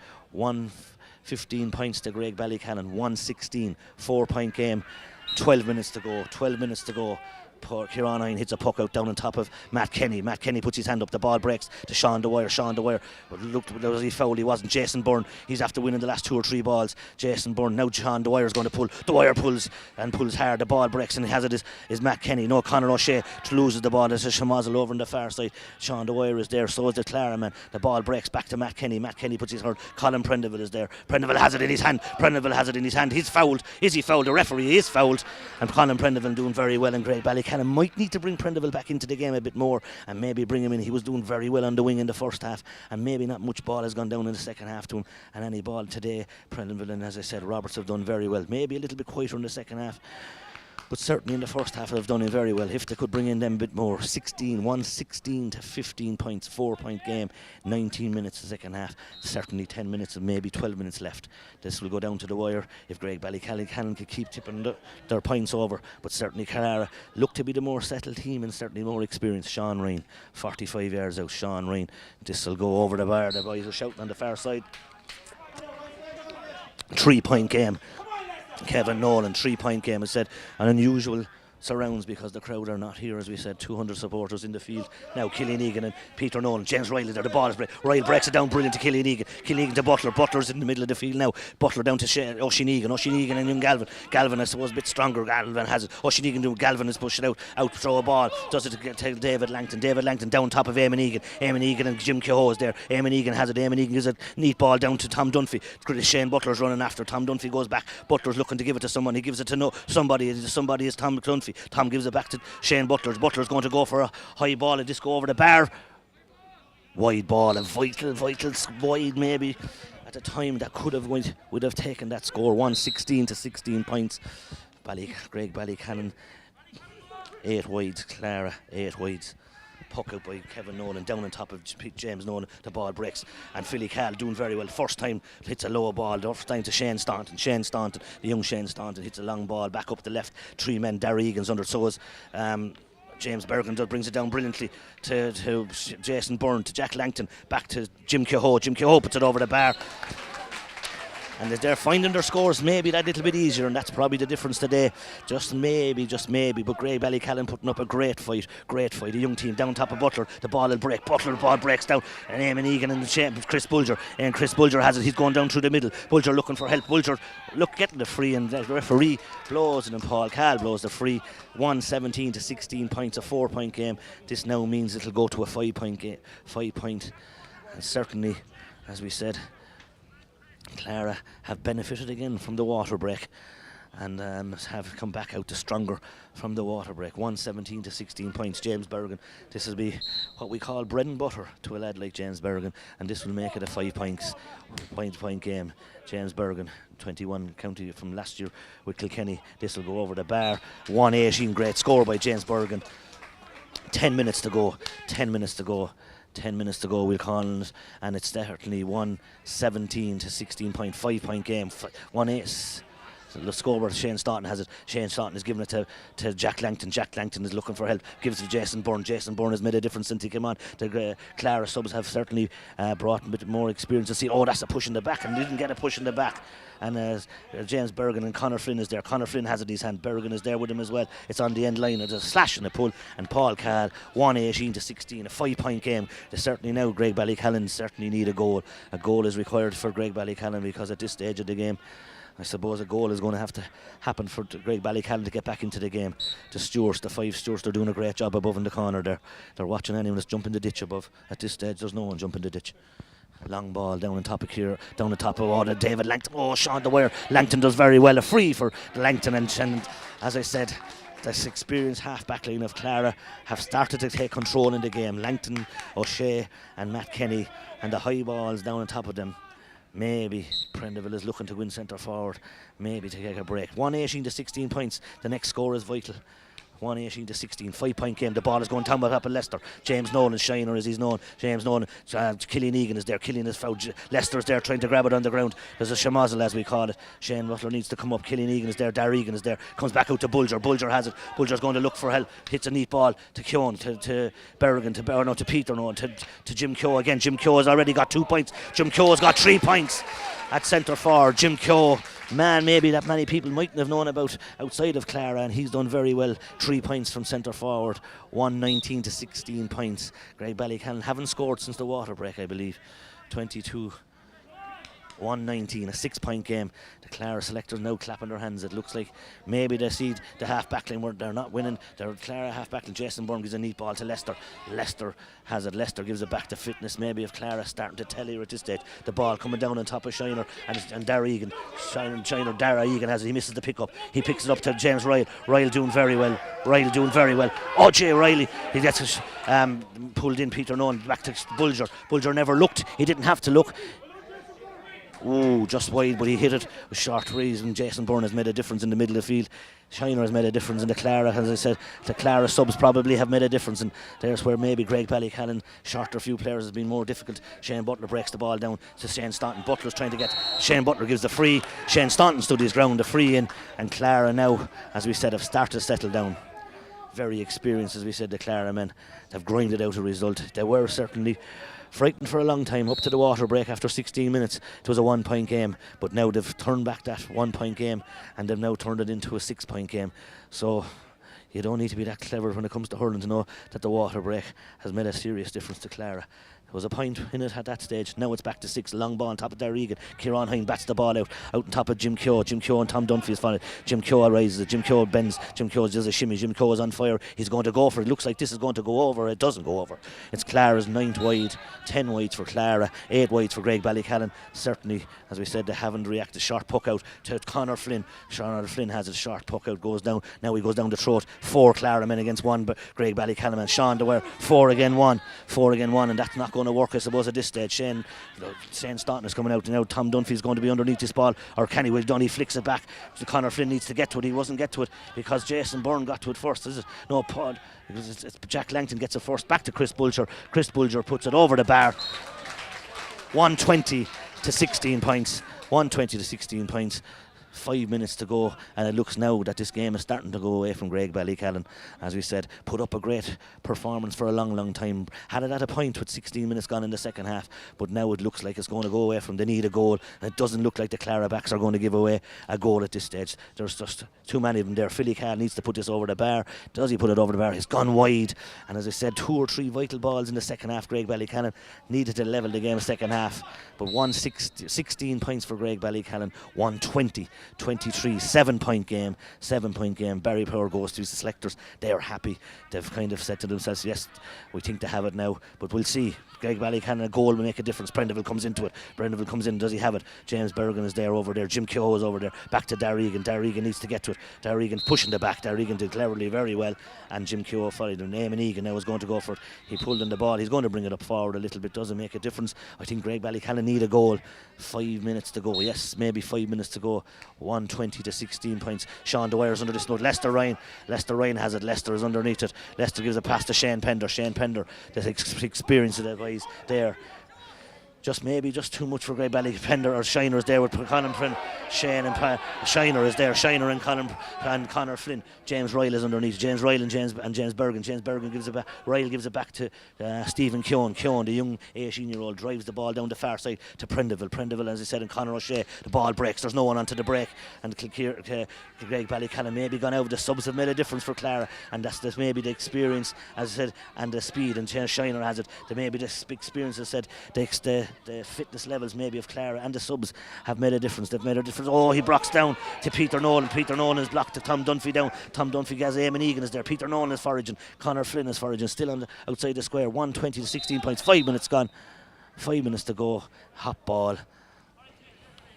15 points to Graigue Ballycallan. 116. 4-point game. 12 minutes to go. Kieran Hine hits a puck out down on top of Matt Kenny. Matt Kenny puts his hand up. The ball breaks to Sean Dwyer. Looked, was he fouled? He wasn't. Jason Byrne, he's after winning the last 2 or 3 balls. Jason Byrne, now Sean Dwyer is going to pull. Dwyer pulls hard. The ball breaks, and he has it is Matt Kenny. No, Conor O'Shea loses the ball. There's a Shamazel over on the far side. Sean Dwyer is there. So is the Clara man. The ball breaks back to Matt Kenny. Matt Kenny puts his hurt. Colin Prendeville is there. Prendeville has it in his hand. He's fouled. Is he fouled? The referee is fouled. And Colin Prendeville doing very well in Graigue Ballycallan. Might need to bring Prendeville back into the game a bit more and maybe bring him in. He was doing very well on the wing in the first half, and maybe not much ball has gone down in the second half to him. And any ball today, Prendeville and, as I said, Roberts have done very well. Maybe a little bit quieter in the second half, but certainly in the first half they've done it very well. If they could bring in them a bit more. 116 to 15 points, 4-point game, 19 minutes the second half, certainly 10 minutes and maybe 12 minutes left. This will go down to the wire if Graigue Ballycallan could keep tipping their points over, but certainly Clara look to be the more settled team and certainly more experienced. Sean Ryan, 45 yards out. Sean Ryan, this will go over the bar. The boys are shouting on the far side. 3-point game. Kevin Nolan, 3-point game. I said an unusual surrounds because the crowd are not here, as we said. 200 supporters in the field. Now Killian Egan and Peter Nolan. James Ryle there. The ball is Ryle breaks it down brilliant to Killian Egan. Killian Egan to Butler. Butler's in the middle of the field now. Butler down to Oisín Egan and young Galvin. Galvin, I suppose, a bit stronger. Galvin has it. Oisín Egan doing. Galvin is pushing out throw a ball. Does it to David Langton. David Langton down top of Eamon Egan. Eamon Egan and Jim Kehoe is there. Eamon Egan has it. Eamon Egan gives a neat ball down to Tom Dunphy. Shane Butler's running after. Tom Dunphy goes back. Butler's looking to give it to someone. He gives it to somebody. Somebody is Tom Dunphy. Tom gives it back to Shane Butler. Butler's going to go for a high ball and just go over the bar. Wide ball, a vital wide maybe. At the time that would have taken that score. 116 to 16 points. Graigue Ballycallan 8 wides. Clara 8 wides. Puck out by Kevin Nolan, down on top of James Nolan. The ball breaks, and Philly Cal doing very well. First time hits a lower ball. The first time to Shane Staunton. The young Shane Staunton hits a long ball back up the left. 3 men. Darry Egan's under. So is James Bergen brings it down brilliantly to Jason Byrne, to Jack Langton, back to Jim Kehoe. Jim Kehoe puts it over the bar. And as they're finding their scores maybe that little bit easier, and that's probably the difference today. Just maybe. But Graigue Ballycallan putting up a great fight. The young team down top of Butler. The ball will break. The ball breaks down. And Eamon Egan in the shape of Chris Bulger. And Chris Bulger has it. He's going down through the middle. Bulger looking for help. Bulger getting the free, and the referee blows it, and Paul Cahill blows the free. 17 to 16 points, a 4-point game. This now means it'll go to a 5-point game. 5-point. And certainly, as we said, Clara have benefited again from the water break, and have come back out the stronger from the water break. 17 to 16 points. James Berrigan, this will be what we call bread and butter to a lad like James Berrigan, and this will make it a 5-point game. James Berrigan, 21 county from last year with Kilkenny. This will go over the bar. 118, great score by James Berrigan. 10 minutes to go. 10 minutes to go, we'll call it, and it's certainly 17 to 16 point, 5-point game. 1-8. The scoreboard, Shane Staunton has it. Shane Staunton is giving it to Jack Langton. Jack Langton is looking for help, gives it to Jason Byrne. Jason Byrne has made a difference since he came on. The Clara subs have certainly brought a bit more experience to see. Oh, that's a push in the back, and didn't get a push in the back. And James Berrigan and Conor Flynn is there. Conor Flynn has it in his hand. Berrigan is there with him as well. It's on the end line. There's a slash and a pull. And Paul Cahill, 118 to 16, a 5-point game. They certainly now, Graigue Ballycallan certainly need a goal. A goal is required for Graigue Ballycallan, because at this stage of the game, I suppose a goal is going to have to happen for Graigue Ballycallan to get back into the game. The Stewarts, the 5 Stewarts, they're doing a great job above in the corner there. They're watching anyone that's jumping the ditch above. At this stage, there's no one jumping the ditch. Long ball down on top of here, down the top of order. David Langton. Oh, Sean the Wire. Langton does very well. A free for Langton, and as I said, this experienced half-back line of Clara have started to take control in the game. Langton, O'Shea, and Matt Kenny, and the high balls down on top of them. Maybe Prendeville is looking to win centre forward, maybe to take a break. 118 to 16 points. The next score is vital. 118 to 16, 5-point game. The ball is going down by top of Leicester. James Nolan, Shiner as he's known. James Nolan, Killian Egan is there. Killian is fouled. Leicester's there trying to grab it on the ground. There's a shamazel as we call it. Shane Butler needs to come up. Killian Egan is there. Dar Egan is there. Comes back out to Bulger. Bulger has it. Bulger's going to look for help. Hits a neat ball to Keown, to Berrigan, to Peter, to Jim Keogh again. Jim Keogh has already got 2 points. Jim Keogh has got 3 points at centre forward. Jim Keogh, man maybe that many people mightn't have known about outside of Clara, and he's done very well. 3 points from centre forward. 119 to 16 points. Graigue Ballycallan haven't scored since the water break, I believe. 22 119, a 6-point game. The Clara selectors now clapping their hands. It looks like maybe they see the half-back line where they're not winning. Their Clara half-back line, Jason Byrne, gives a neat ball to Leicester. Leicester has it. Leicester gives it back to Fitness. Maybe if Clara starting to tell here at this stage. The ball coming down on top of Shiner and Dara Egan. Dara Egan has it. He misses the pick-up. He picks it up to James Ryle. Ryle doing very well. Oh, Jay Riley. He gets it pulled in. Peter Nolan back to Bulger. Bulger never looked. He didn't have to look. Ooh, just wide, but he hit it with short threes, and Jason Byrne has made a difference in the middle of the field. Shiner has made a difference in the Clara, as I said. The Clara subs probably have made a difference, and there's where maybe Graigue Ballycallan, shorter few players, has been more difficult. Shane Butler breaks the ball down to Shane Staunton. Butler's trying to get, Shane Butler gives the free. Shane Staunton stood his ground, the free in, and Clara now, as we said, have started to settle down. Very experienced, as we said, the Clara men have grinded out a result. They were certainly frightened for a long time up to the water break. After 16 minutes it was a 1-point game, but now they've turned back that 1-point game and they've now turned it into a 6-point game. So you don't need to be that clever when it comes to hurling to know that the water break has made a serious difference to Clara. There was a point in it at that stage. Now it's back to 6. Long ball on top of Dar Egan. Kieran Hine bats the ball out on top of Jim Keogh. Jim Keogh and Tom Dunphy is following. Jim Keogh rises it. Jim Keogh bends. Jim Keogh does a shimmy. Jim Keogh is on fire. He's going to go for it. It looks like this is going to go over. It doesn't go over. It's Clara's 9th wide. 10 wides for Clara. 8 wides for Graigue Ballycallan. Certainly, as we said, they haven't reacted. Short puck out to Conor Flynn. Conor Flynn has a short puck out. Goes down. Now he goes down the throat. 4 Clara men against 1 but Graigue Ballycallan and Sean DeWare. 4 against 1. 4 against 1, and that's not going to work, I suppose, at this stage. Shane Staunton is coming out now. Tom Dunphy is going to be underneath this ball, or Kenny will done. He flicks it back. Conor Flynn needs to get to it. He wasn't get to it because Jason Byrne got to it first. Is it? No, Paul. It's Jack Langton gets it first. Back to Chris Bulger. Chris Bulger puts it over the bar. 120 to 16 points. 120 to 16 points. 5 minutes to go, and it looks now that this game is starting to go away from Graigue Ballycallan. As we said, put up a great performance for a long time. Had it at a point with 16 minutes gone in the second half, but now it looks like it's going to go away from. They need a goal, and it doesn't look like the Clara backs are going to give away a goal at this stage. There's just too many of them there. Philly Carl needs to put this over the bar. Does he put it over the bar? He's gone wide, and as I said, 2 or 3 vital balls in the second half. Graigue Ballycallan needed to level the game second half, but 16 points for Graigue Ballycallan, 120 23, 7-point game. Barry Power goes to the selectors. They are happy. They've kind of said to themselves, yes, we think they have it now, but we'll see. Graigue Ballycallan, a goal will make a difference. Prendeville comes into it. Prendeville comes in. Does he have it? James Bergen is there over there. Jim Keogh is over there. Back to Darregan. Darregan needs to get to it. Darregan pushing the back. Darregan did cleverly very well, and Jim Keogh followed him. Eamon Egan now is going to go for it. He pulled in the ball. He's going to bring it up forward a little bit. Doesn't make a difference. I think Graigue Ballycallan need a goal. 5 minutes to go. Yes, maybe 5 minutes to go. 120 to 16 points. Sean Dwyer's under this note. Leicester Ryan has it. Leicester is underneath it. Leicester gives a pass to Shane Pender. Shane Pender, the experience of the guys there. Just too much for Graigue Ballycallan. Or Shiner is there with Colin Flynn. Shane and Shiner is there. Shiner and Connor Flynn. James Ryle is underneath. James Ryle and James Bergen. James Bergen gives it back. Ryle gives it back to Stephen Keown. Keown, the young 18-year-old, drives the ball down the far side to Prendeville. Prendeville, as I said, and Conor O'Shea. The ball breaks. There's no one onto the break. And Graigue Ballycallan maybe gone out. The subs have made a difference for Clara, and that's maybe the experience, as I said, and the speed. And Shiner has it. Maybe the experience, as I said, the fitness levels maybe of Clara and the subs have made a difference. They've made a difference. Oh, he blocks down to Peter Nolan. Peter Nolan is blocked to Tom Dunphy down. Tom Dunphy has Eamon Egan is there. Peter Nolan is foraging. Connor Flynn is foraging. Still on the outside the square. 120 to 16 points. 5 minutes gone. 5 minutes to go. Hot ball.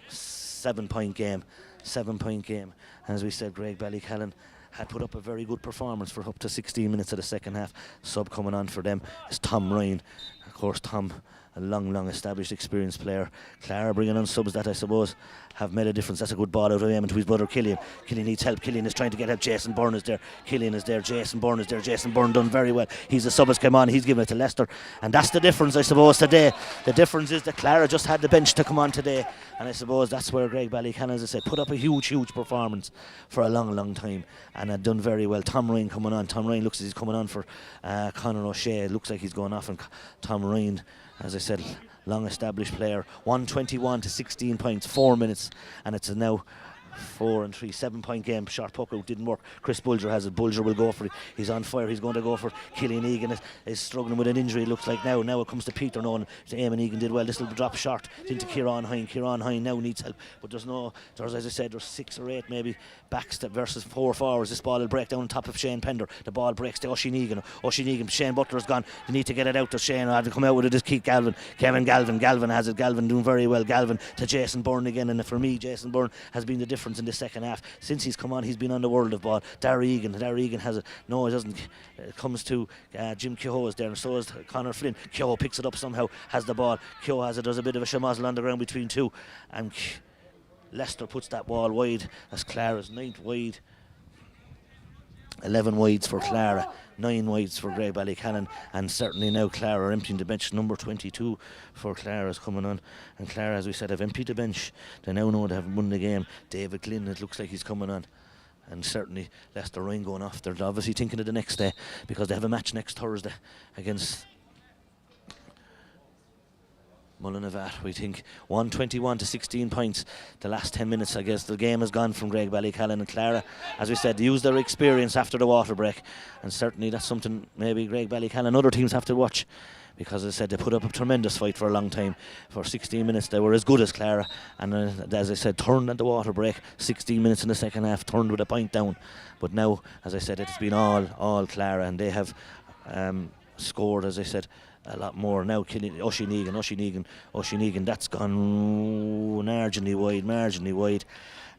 7-point game. 7-point game. And as we said, Graigue Ballycallan had put up a very good performance for up to 16 minutes of the second half. Sub coming on for them is Tom Ryan. Of course, Tom, a long established experienced player. Clara bringing on subs that I suppose have made a difference. That's a good ball out of him to his brother Killian. Killian needs help. Killian is trying to get help. Jason Byrne is there. Killian is there. Jason Byrne is there. Jason Byrne done very well. He's a sub has come on. He's given it to Leicester, and that's the difference I suppose today. The difference is that Clara just had the bench to come on today, and I suppose that's where Graigue Ballycallan, as I said, put up a huge performance for a long time and had done very well. Tom Ryan coming on. Tom Ryan looks as he's coming on for Conor O'Shea. It looks like he's going off, and Tom Ryan, as I said, long established player. 121 to 16 points, 4 minutes, and it's now 4 and 3, 7-point game. Short puck out didn't work. Chris Bulger has it. Bulger will go for it. He's on fire. He's going to go for it. Killian Egan is struggling with an injury, it looks like now. Now it comes to Peter Nolan. Eamon Egan did well. This will drop short into Kieran Hine. Kieran Hine now needs help, but there's, as I said, there's 6 or 8 maybe backs versus 4 forwards. This ball will break down on top of Shane Pender. The ball breaks to Oisin Egan. Shane Butler's gone. They need to get it out to Shane. I had to come out with it. Just Keith Galvin. Kevin Galvin. Galvin has it. Galvin doing very well. Galvin to Jason Byrne again, and for me, Jason Byrne has been the difference in the second half. Since he's come on, he's been on the world of ball. Darregan has it. No, it doesn't. It comes to Jim Keogh is there, and so is Connor Flynn. Keogh picks it up somehow, has the ball. Keogh has it. There's a bit of a shamazzle on the ground between two, and Leicester puts that ball wide. That's Clara's 9th wide. 11 wides for Clara, 9 wides for Graigue Ballycallan, and certainly now Clara emptying the bench. Number 22 for Clara is coming on, and Clara, as we said, have emptied the bench. They now know they have won the game. David Glynn, it looks like he's coming on, and certainly Leicester Ryan going off. They're obviously thinking of the next day because they have a match next Thursday against Mullinavat. We think 121 to 16 points. The last 10 minutes, I guess, the game has gone from Graigue Ballycallan, and Clara, as we said, use their experience after the water break, and certainly that's something maybe Graigue Ballycallan and other teams have to watch, because as I said, they put up a tremendous fight for a long time. For 16 minutes they were as good as Clara, and as I said, turned at the water break. 16 minutes in the second half, turned with a point down, but now, as I said, it's been all Clara, and they have scored, as I said, a lot more. Now Oisin Egan, that's gone marginally wide,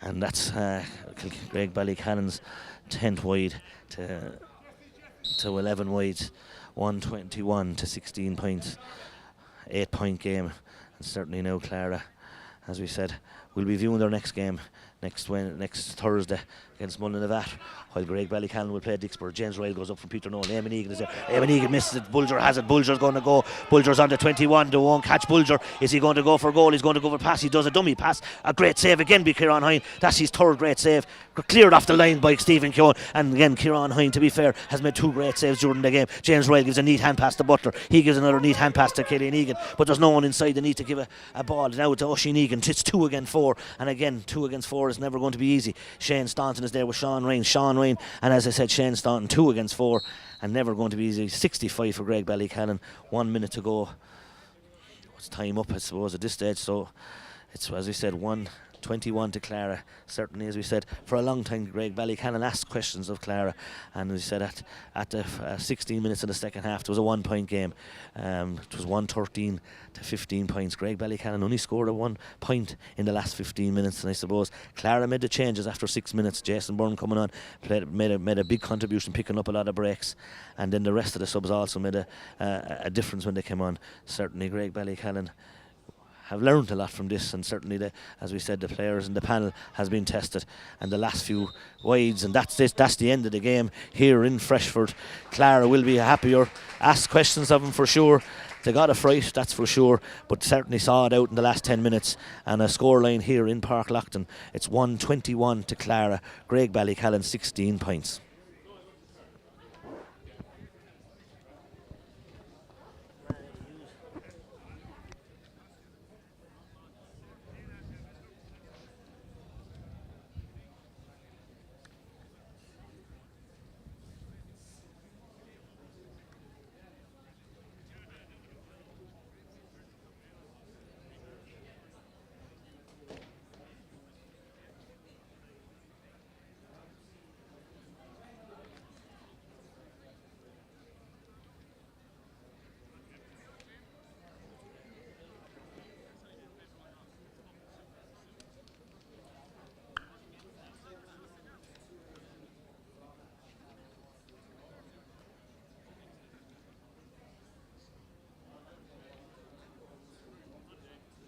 and that's Graigue Ballycallan's 10th wide to 11 wides. 121 to 16 points, 8-point game, and certainly now Clara, as we said, will be viewing their next game next Thursday against Mullinavat, while Graigue Ballycallan will play Dixborough. James Ryle goes up from Peter Nolan. Eamon Egan is there. Eamon Egan misses it. Bulger has it. Bulger's going to go. Bulger's on the 21. They won't catch Bulger. Is he going to go for goal? He's going to go for pass. He does a dummy pass. A great save again by Kieran Hine. That's his third great save. Cleared off the line by Stephen Keown. And again, Kieran Hine, to be fair, has made 2 great saves during the game. James Ryle gives a neat hand pass to Butler. He gives another neat hand pass to Killian Egan. But there's no one inside. They need to give a ball now to Oisin Egan. It's 2 against 4. And again, 2 against 4 is never going to be easy. Shane Staunton is there with Sean Ryan. And as I said, Shane Staunton 2 against 4 and never going to be easy. 65 for Graigue Ballycallan. 1 minute to go. What's time up, I suppose, at this stage? So it's, as we said, 1-21 to Clara. Certainly, as we said, for a long time, Graigue Ballycallan asked questions of Clara, and as we said, at the 16 minutes in the second half, it was a 1-point game. It was 113 to 15 points. Graigue Ballycallan only scored a 1 point in the last 15 minutes, and I suppose Clara made the changes after 6 minutes. Jason Byrne coming on made a big contribution, picking up a lot of breaks, and then the rest of the subs also made a difference when they came on. Certainly, Graigue Ballycallan have learned a lot from this, and certainly, as we said, the players in the panel has been tested, and the last few wides, and that's the end of the game here in Freshford. Clara will be happier. Ask questions of them for sure. They got a fright, that's for sure, but certainly saw it out in the last 10 minutes. And a scoreline here in Park Loughton, it's 1-21 to Clara. Graigue Ballycallan 16 points.